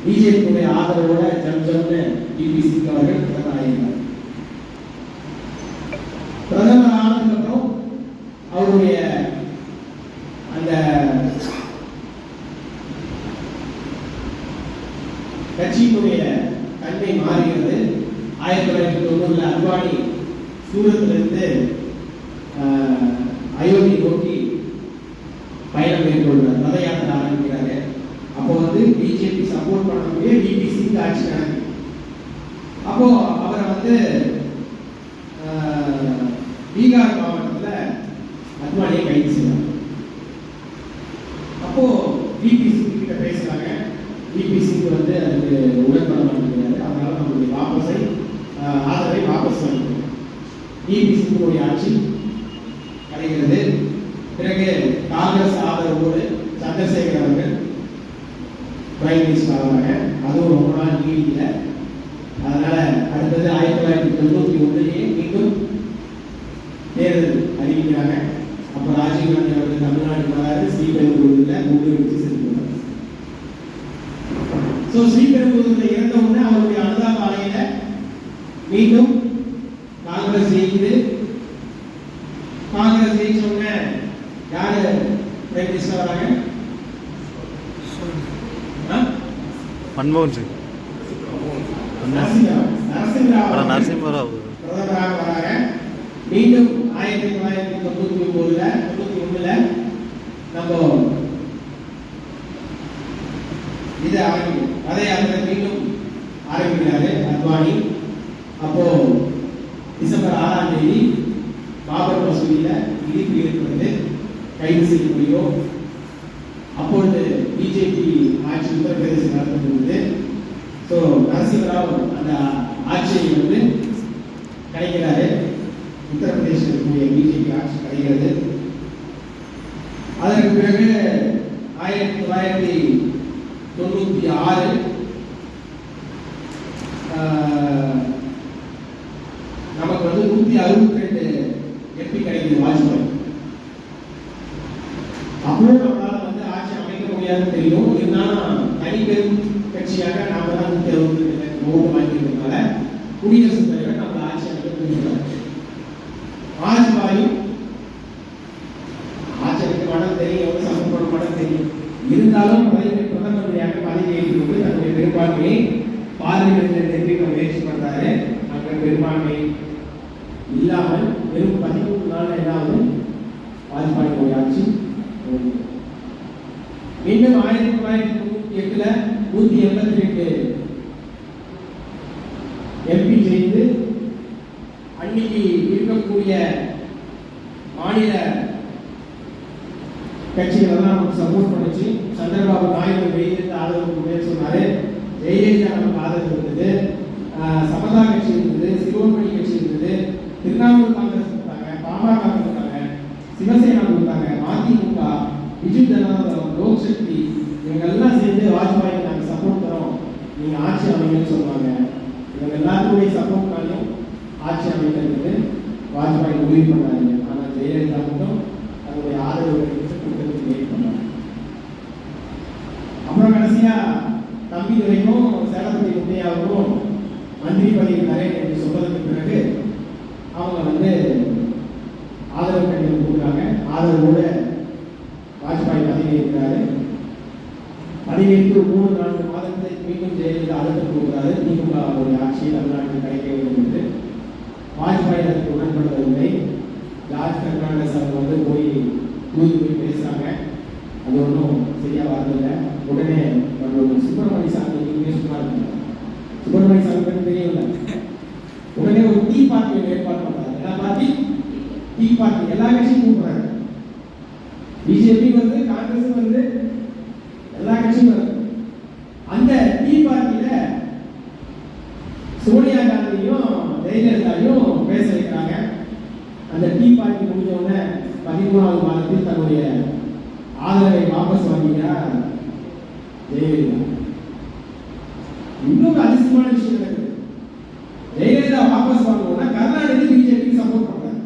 பிஜேபியுடைய ஆதரவோட ஜம்ஜம்னு பிபிசி அவர்கள் பிரதமர் ஆகிறார். பிரதமர் ஆனதுக்கு அப்புறம் அவருடைய அந்த கட்சியினுடைய தன்மை மாறுகிறது. 1990 அத்வானி சூரத்திலிருந்து அயோத்தி நோக்கி பயணம் மேற்கொள்கிறார், ரத யாத்திரை ஆரம்பிக்கிறாரு. அப்போ வந்து பிஜேபி சப்போர்ட் பண்ணக்கூடிய பிபிசி ஆட்சி நடக்குது. அப்போ அவரை வந்து பீகார் மாவட்டத்தில் அத்வானியை கைது செய்யறாங்க. அப்போ பிபிசி கிட்ட பேசுறாங்க. பிபிசிக்கு வந்து அதுக்கு உடன்பட மாட்டேங்கிறாரு. அதனால நம்மளுடைய ஆதரவை வாபஸ் வாங்கிக்கிறோம். பிபிசியினுடைய ஆட்சி கிடைக்கிறது. பிறகு காங்கிரஸ் ஆதரவோடு சந்திரசேகர் அவர்கள் பிரைம் மினிஸ்டர் ஆகிறாங்க. அதுவும் ரொம்ப நாள் நீடிக்கல. அதனால அடுத்தது 1991 மீண்டும் தேர்தல் அறிவிக்கிறாங்க. அப்போ ராஜீவ்காந்தி அவர்கள் தமிழ்நாடு வராது, ஸ்ரீபெரும்புதூரில் முன்பு வச்சு செலுத்துவார். ஸோ ஸ்ரீபெரும்புதூரில் இறந்த உடனே அவருடைய அனுதாப ஆணையில மீண்டும் காங்கிரஸ் ஜெயிக்குது. காங்கிரஸ் ஜெயிச்ச உடனே யாரு பிரைம் மினிஸ்டர் வராங்க? மன்மோகன் சிங், நரசிம்மராவ் பிரதமராக வராங்க. மீண்டும் 1991 நம்ம இதை ஆரம்பிக்கும் அதை மீண்டும் ஆரம்பிக்கிறாரு அத்வானி. அப்போ டிசம்பர் 6ஆம் தேதி பாபர் மசூதியில இடிப்பு ஏற்படுது, கைது செய்யப்படுகிறோம். அப்பொழுது பிஜேபி ஆட்சி உத்தரப்பிரதேசம் நடத்தப்படுகிறது. ஸோ நரசிம்மராவ் அந்த ஆட்சியை வந்து கிடைக்கிறாரு. உத்தரப்பிரதேசத்தில் இருக்கக்கூடிய பிஜேபி ஆட்சி கிடைக்கிறது. அதற்கு பிறகு 1996 நமக்கு வந்து 162 எம்பி கிடைக்குது வாஜ்பாய். அப்பவும் நம்மளால வந்து ஆட்சி அமைக்க முடியாதுன்னு தெரியும். இருந்தாலும் தனி பெரும் கட்சியாக நாம தான் 162 ஓட்டு வாங்கியிருக்கிறதுனால குடியரசுத் தலைவர் நம்ம ஆட்சி அமைக்க முடியல. வாஜ்பாயும் ஆட்சி அமைக்க மாட்டேன் தெரியும், எவ்வளவு சப்போர்ட் பண்ண மாட்டேன் தெரியும். இருந்தாலும் பிரதம மந்திரியாக பதவி ஏற்றுக்கொண்டு தன்னுடைய பெரும்பான்மையை பார்லிமெண்ட்டில் நிரூபிக்க முயற்சி பண்றாரு. அங்க பெரும்பான்மை இல்லாமல் வெறும் 13 நாள் என்னாவது வாஜ்பாய் ஆட்சி. மீண்டும் 1998 182 எம்பி ஜெயித்து அன்னைக்கு இருக்கக்கூடிய மாநில கட்சிகள் எல்லாம் நமக்கு சப்போர்ட் பண்ணிச்சு. சந்திரபாபு நாயுடு வெளியிலிருந்து ஆதரவு கொடுக்க சொன்னாரு. ஜெயலலிதா நமக்கு ஆதரவு இருந்தது, சமதா கட்சி இருந்தது, சிரோன்மணி கட்சி இருந்தது, திரிணாமுல் காங்கிரஸ் கொடுத்தாங்க, பாமக கொடுத்தாங்க, சிவசேனா கொடுத்தாங்க, மதிமுக, பிஜு ஜனதா தளம், லோக் சக்தி, இவங்க எல்லாம் சேர்ந்து வாஜ்பாய் நாங்கள் சப்போர்ட் தரோம், நீங்க ஆட்சி அமைங்கன்னு சொன்னாங்க. இவங்க எல்லாத்துடைய சப்போர்ட்னாலையும் ஆட்சி அமைக்கிறதுக்கு வாஜ்பாய் உதவி பண்ணாங்க. ஆனால் ஜெயலலிதா மட்டும் அதனுடைய ஆதரவு கூட்டத்துக்கு வெயிட் பண்ணாங்க. அப்புறம் கடைசியா தம்பி வரைக்கும் சேலப்பட்டி முத்தையாவுக்கும் மந்திரி பதவி தரேன் என்று சொன்னதுக்கு பிறகு அவங்க வந்து ஆதரவு கடிதம் கொடுக்குறாங்க. ஆதரவோடு வாஜ்பாய் பதவி இருக்கிறாரு. பதவியேற்று 3-4 மாதத்தை மீண்டும் ஜெயலலிதா அழுத்தம் கொடுக்கிறாரு. திமுக ஆட்சியை தமிழ்நாட்டில் கிடைக்க வேண்டும் என்று. வாஜ்பாய் அதற்கு உடன்படவில்லை. ஜார்ஜ் பெர்னாண்டஸ் அவங்க வந்து போய் பேசுறாங்க. அது ஒன்றும் சரியா வரதில்லை. உடனே சுப்பிரமணிய சாமி சும்மா இருக்காங்க. சுப்பிரமணிய சாமி பற்றி தெரியவில்லை. உடனே ஒரு டீ பார்ட்டி ஏற்பாடு பண்றாங்க. எல்லா பார்ட்டி டீ பார்ட்டி எல்லா கட்சியும் கூப்பிடுறாங்க. பிஜேபி வந்து, காங்கிரஸ் வந்து, எல்லா கட்சியும் வருது. அந்த டீ பார்ட்டியில சோனியா காந்தியும் ஜெயலலிதாவையும் பேச வைக்கிறாங்க. அந்த டீ பார்ட்டி முடிஞ்ச உடனே 13வது மாதத்தில் தன்னுடைய ஆதரவை வாபஸ் வாங்கிக்கிறார் ஜெயலலிதா. இன்னொரு அதிசயமான விஷயம் நடக்குது. ஜெயலலிதா வாபஸ் வாங்கினா கருணாநிதி பிஜேபி சப்போர்ட் பண்றாரு.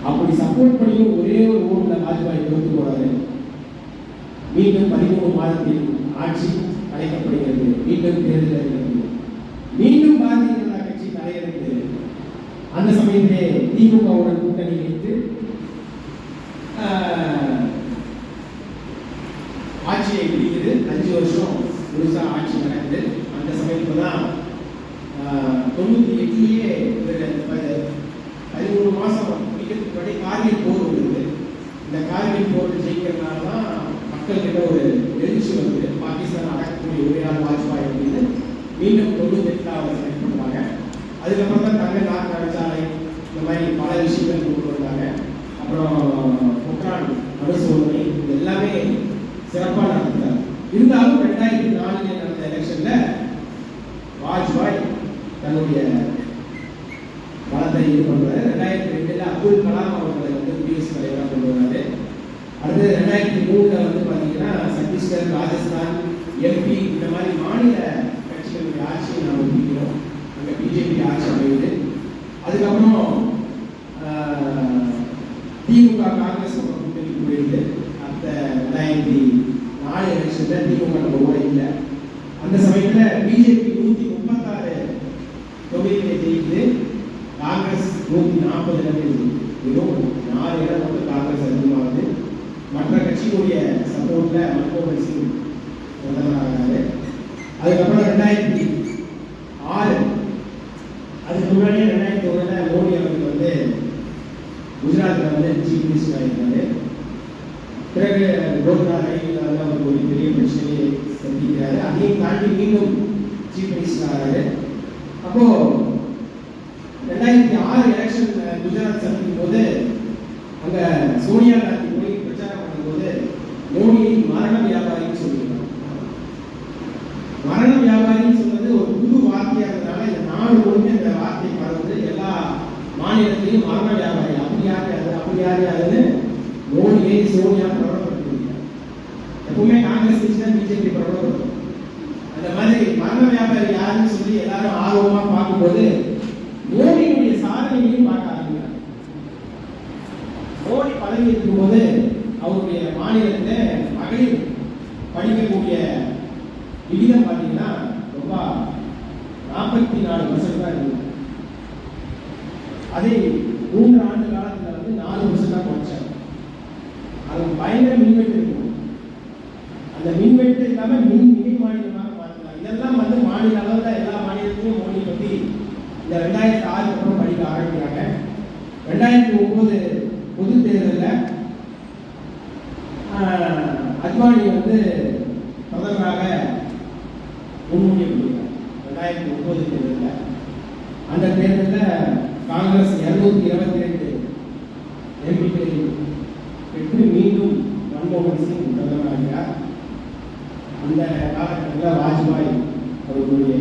அப்படி சப்போர்ட் பண்ணியும் ஒரே ஒரு ஓட்டுல வாஜ்பாய் தோற்று போறாரு. மீண்டும் 13 மாதத்தில் ஆட்சி அழைக்கப்படுகிறது. மீண்டும் தேர்தல் அறிவிக்கிறது. மீண்டும் பாரதிய ஜனதா கட்சி தலையிடுகிறது. அந்த சமயத்திலே திமுகவுடன் கூட்டணி வைத்து ஆட்சியை பிடிக்குது. 5 வருஷம் முழுசா ஆட்சி நடக்குது. அந்த சமயத்துல தான் 98லேயே 13 மாசம் முடிக்கிறதுக்கு முன்னாடி கார்கில் போர் வருது. இந்த கார்கில் போர் ஜெயிக்கிறதுனால தான் மக்கள் கிட்ட ஒரு எழுச்சி வந்து பாகிஸ்தான் அடக்கக்கூடிய ஒரே ஆள் வாஜ்பாய் அப்படின்னு மீண்டும் 98 அவர் செலக்ட் பண்ணுவாங்க. அதுக்கப்புறம் தான் தங்க நாக்கு நடைச்சாலை இந்த மாதிரி பல விஷயங்கள் கொண்டு வந்தாங்க. அப்புறம் பொக்ரான் அணு சோதனை இது எல்லாமே சிறப்பாக நடந்தார். இருந்தாலும் 2004 நடந்த எலெக்ஷன்ல வாஜ்பாய் தன்னுடைய பலத்தை இது பண்ணுறாரு. 2002 அப்துல் கலாம் அவர்களை வந்து குடியரசுத் தலைவராக கொண்டு வராரு. அடுத்து 2003 வந்து பார்த்தீங்கன்னா சத்தீஸ்கர், ராஜஸ்தான், எம்பி இந்த மாதிரி மாநில கட்சிகளுடைய ஆட்சியை நாம் பிடிக்கிறோம். அங்கே பிஜேபி ஆட்சி அமையுது. அதுக்கப்புறம் திமுக காங்கிரஸ் கூட்டணி போயிடுது. அந்த 2004 எலெக்ஷன்ல திமுக நம்ம கூட இல்லை. அந்த சமயத்தில் பிஜேபி 136 தொகுதிகளை ஜெயிக்குது. காங்கிரஸ் 140 இடங்கள் வெறும் 4 இடம் வந்து காங்கிரஸ் அதிகமாகுது. மற்ற கட்சிகளுடைய சப்போர்ட்ல மன்மோகன் சிங் முதல்வராகிறாரு. அதுக்கப்புறம் 2006 அதுக்கு முன்னாடியே 2001 மோடி அவர்கள் வந்து குஜராத்ல வந்து சீஃப் மினிஸ்டர் ஆயிருக்காரு. பிறகு கோத்ரா ரயில் அவருக்கு ஒரு பெரிய பிரச்சனையை சந்திக்கிறாரு. அதையும் தாண்டி மீண்டும் சீஃப் மினிஸ்டர் ஆகிறாரு. அப்போ 2006 எலெக்ஷன் குஜராத் சந்திக்கும் போது அங்க சோனியா காந்தி போய் பிரச்சாரம் பண்ணும்போது மோடி மரண வியாபாரின்னு சொல்லியிருக்காங்க. மரண வியாபாரின்னு சொன்னது ஒரு புது வார்த்தையா இருந்தனால இந்த நாடு முழுக்க இந்த வார்த்தை பரவுது. எல்லா மாநிலத்திலையும் மரண வியாபாரி அப்படி யாரு அதுன்னு வந்துச்சுன்னா பிஜேபி பிரபலம். அந்த மாதிரி மரண வியாபாரி யாருன்னு சொல்லி எல்லாரும் ஆர்வமா பார்க்கும்போது மோடியுடைய சாதனையையும் பார்க்க ஆரம்பிக்கிறாங்க. மோடி பதவி இருக்கும்போது அவருடைய மாநிலத்தில் மகளிர் படிக்கக்கூடிய விகிதம் பார்த்தீங்கன்னா ரொம்ப 44% தான் இருந்தது. அதை 3 ஆண்டு காலத்தில் வந்து 4% தான் குறைச்சாங்க. அது பயங்கர மின்வெட்டு இருக்கும். அந்த மின்வெட்டு இல்லாமல் மிகை மாநிலமாக மாற்றினாங்க. இதெல்லாம் வந்து மாநில அளவில் எல்லா மாநிலத்திலையும் மோடி பற்றி இந்த 2006 அப்புறம் படிக்க ஆரம்பிக்கிறாங்க. 2009 பொது தேர்தலில் அத்வானி வந்து பிரதமராக முன்மொழியப்படுகிறார். 2009 தேர்தலில் அந்த தேர்தலில் காங்கிரஸ் 222 எம்பிக்களை பெற்று மீண்டும் மன்மோகன் சிங் பிரதமராகிறார். அந்த காலகட்டத்தில் வாஜ்பாய் அவர்களுடைய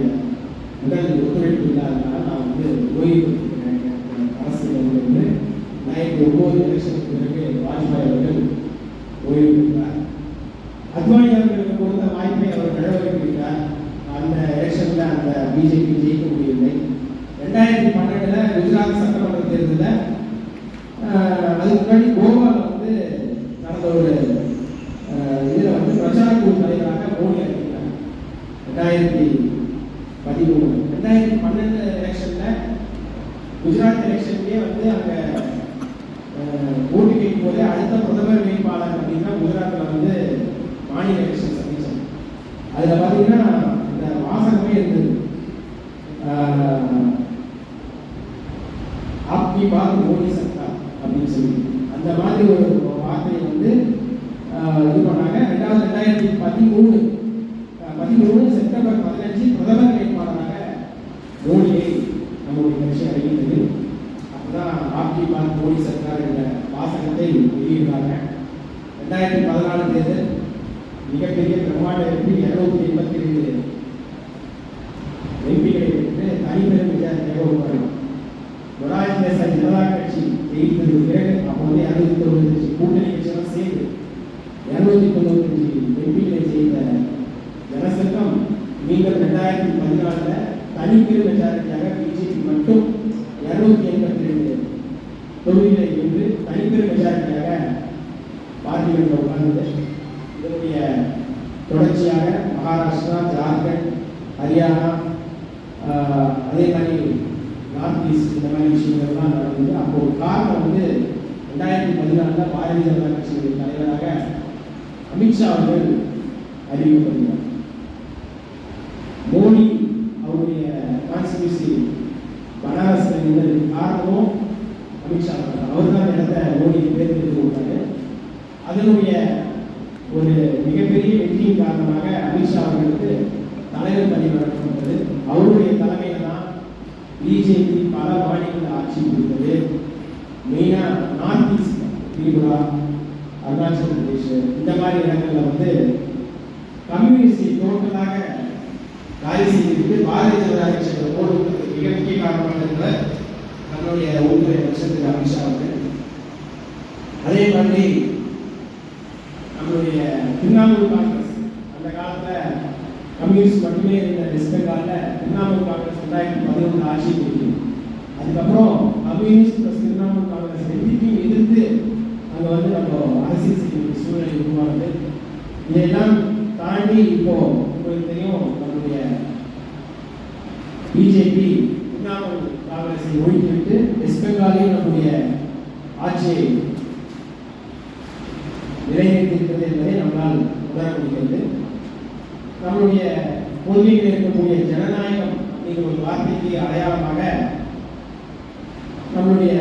உடல் ஒத்துழைப்பு இல்லாததால் நான் வந்து ஓய்வு பெற்றிருக்கிறேன் அரசியலிருந்து. 2009 எலெக்ஷனுக்கு பிறகு வாஜ்பாய் அவர்கள் ஓய்வு பெற்றார். அத்வானி அவர்களுக்கு கொடுத்த வாய்ப்பை அவர் நடவடிக்கிறார். அந்த எலெக்ஷனில் அந்த பிஜேபி ஜெயிக்க முடியவில்லை. 2012 குஜராத் சட்டமன்ற தேர்தலில் அதுக்கு முன்னாடி கோவாவில் வந்து நடந்த ஒரு இதில் வந்து பிரச்சார குழு தலைவராக மோடி அறிவித்தார். 2013 2012 எலெக்ஷனில் குஜராத் எலெக்ஷன்லேயே வந்து அங்கே ஓட்டு கேட்கும் போது அடுத்த பிரதமர் வேட்பாளர் அப்படின்னா குஜராத்தில் வந்து மாநில எலெக்ஷன் சந்திச்சாங்க. அதில் பார்த்தீங்கன்னா இந்த வாசகமே இருந்தது, ஆப்கி பாத் மோடி சர்க்கார் அப்படின்னு சொல்லி. அந்த மாதிரி ஒரு வார்த்தையை வந்து இது பண்ணாங்க. 2013 செப்டம்பர் 15 பிரதமர் வேட்பாளராக மோடியை நம்முடைய கட்சி அறிவித்தது. அப்போதான் ஆப்கி பாத் மோடி சர்க்கார் என்ற வாசகத்தை வெளியிடுறாங்க. 2014 தேர்தல் மிகப்பெரிய பிரம்மாண்ட வெற்றி, 282 எம்பிகளை பெற்று தனிப்பெரும் வித்தியாசமாக உருவாங்க. மொராஜ் தேசாய் ஜனதா கட்சி ஜெயித்தது பிறகு அப்போது 295 கூட்டணி கட்சியெல்லாம் சேர்ந்து 295 எம்பிகளை செய்த ஜனசங்கம் மீண்டும் 2014 தனிப்பெரும் மெஜாரிட்டியாக பிஜேபி மட்டும் 282 தொகுதிகளை வென்று தனிப்பெரும் மெஜாரிட்டியாக பார்லிமெண்ட் உட்கார்ந்தது. இதனுடைய தொடர்ச்சியாக மகாராஷ்டிரா, ஜார்க்கண்ட், ஹரியானா, அதே மாதிரி நார்த் ஈஸ்ட், இந்த மாதிரி விஷயங்கள்லாம் நடந்தது. அப்போ ஒரு காரணம் வந்து 2014 பாரதிய ஜனதா கட்சியுடைய தலைவராக அமித்ஷா அவர்கள் அறிவிக்கப்படுகிறார். மோடி அவருடைய கான்ஸ்டிடியூன்சி பனாரஸ்ல இருந்ததுக்கு காரணமும் அமித்ஷா அவர் தான் இடத்த மோடியை தேர்ந்தெடுத்து கொடுத்தாரு. அதனுடைய ஒரு மிகப்பெரிய வெற்றியின் காரணமாக அமித்ஷா அவர்களுக்கு தலைவர் பணி வழங்கப்பட்டது. அவருடைய தலைமையில் தான் பிஜேபி பல மாநிலங்கள் ஆட்சி கொடுத்தது. மெயினாக நார்த் ஈஸ்ட், திரிபுரா, அருணாச்சல் பிரதேஷ், இந்த மாதிரி இடங்களில் வந்து கம்யூனிஸ்டை டோட்டலாக காலி செய்திருக்கு. பாரதிய ஜனதா கட்சியோட ஓடுவதற்கு மிக முக்கிய காரணமாக இருக்கிற நம்மளுடைய உள்துறை அமைச்சர் அமித்ஷா அவர்கள். அதே மாதிரி நம்மளுடைய திரிணாமுல் காங்கிரஸ், அந்த காலத்தில் கம்யூனிஸ்ட் மட்டுமே இருந்த வெஸ்ட் பெங்காலில் திரிணாமுல் காங்கிரஸ் 2011 ஆட்சி கொடுத்தது. அதுக்கப்புறம் கம்யூனிஸ்ட் பிளஸ் திரிணாமுல் காங்கிரஸ் ரெண்டுத்தையும் எதிர்த்து அங்கே வந்து நம்ம அரசியல் செய்ய சூழ்நிலை உருவானது. இதையெல்லாம் தாண்டி இப்போ உங்களுக்கு தெரியும், நம்முடைய பிஜேபி திரிணாமுல் காங்கிரஸை ஒழித்துவிட்டு வெஸ்ட் பெங்காலில் நம்முடைய ஆட்சியை நிறைவேற்றிருக்கிறது என்பதை நம்மால் உணர முடிகிறது. நம்முடைய கொள்கையில் இருக்கக்கூடிய ஜனநாயகம் அப்படிங்கிற ஒரு வார்த்தைக்கு அடையாளமாக நம்முடைய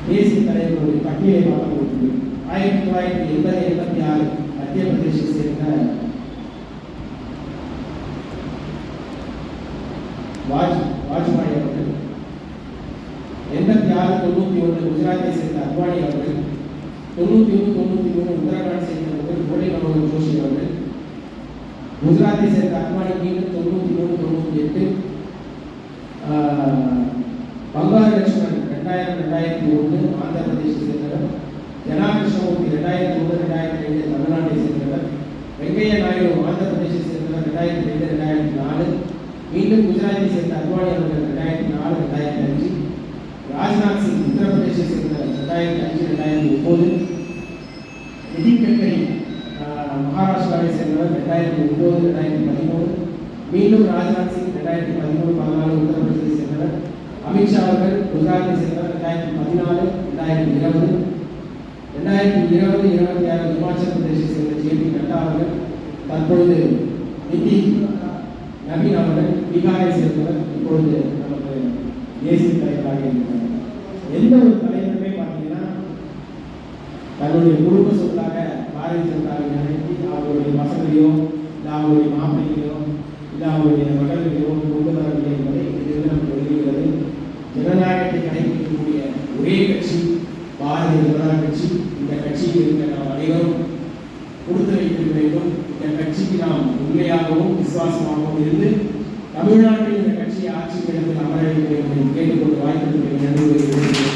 தேசிய தலைவர்களுடைய பட்டியலை பார்க்கப்படுகிறது. 1986 மத்திய பிரதேசத்தை சேர்ந்த வாஜ்பாய் அவர்கள், 86-91 குஜராத்தை சேர்ந்த அத்வானி அவர்கள், 91-93 உத்தரகாண்ட் சேர்ந்தவர்கள் கோடை மனோகர் ஜோஷி அவர்கள், குஜராத்தை சேர்ந்த அத்வானி மீண்டும் 93-98, பங்காரு லட்சுமணன் 2000-2001 ஆந்திர பிரதேசத்தை சேர்ந்தவர், ஜனா கிருஷ்ணமூர்த்தி 2001-2002 குஜராத்தை சேர்ந்த அத்வானி அவர்கள் 2004 2005, ராஜ்நாத் சிங் உத்தரப்பிரதேசத்தை சேர்ந்த 2005 2009, நிதின் கட்கரி மகாராஷ்டிராவை சேர்ந்தவர் 2009 2013, மீண்டும் ராஜ்நாத் சிங் 2013-14 உத்தரப்பிரதேசத்தை சேர்ந்தவர், அமித்ஷா அவர்கள் குஜராத்தை சேர்ந்தவர் 2014 2020, 2020-26 இமாச்சல பிரதேசத்தை சேர்ந்த ஜேபி நட்டா அவர்கள், தற்பொழுது நிதின் நவீன் அவர்கள் பீகாரை சேர்ந்தவர், இப்பொழுது நமக்கு தேசிய தலைவராக இருக்கிறார். எந்த ஒரு தலைவருமே பார்த்தீங்கன்னா தன்னுடைய குடும்ப சொத்தாக பாரதிய ஜனதாவை நினைத்து அவருடைய பசங்களையோ இல்லை அவருடைய மாப்பிள்ளையோ இல்லை அவருடைய மகள்களையோ கொண்டு வரவில்லை என்பதை இதிலிருந்து நமக்கு வெளியிடுகிறது. ஜனநாயகத்தை கடைபிடிக்கக்கூடிய ஒரே கட்சி பாரதிய ஜனதா கட்சி. இந்த கட்சியில் இருக்க நாம் அனைவரும் கொடுத்து வைக்க வேண்டும். இந்த கட்சிக்கு நாம் உண்மையாகவும் விசுவாசமாகவும் இருந்து தமிழ்நாட்டில் இந்த கட்சியை ஆட்சி இடத்தில் அமர வேண்டும் என்று கேட்டுக்கொண்டு வாய்ப்பு நன்றி.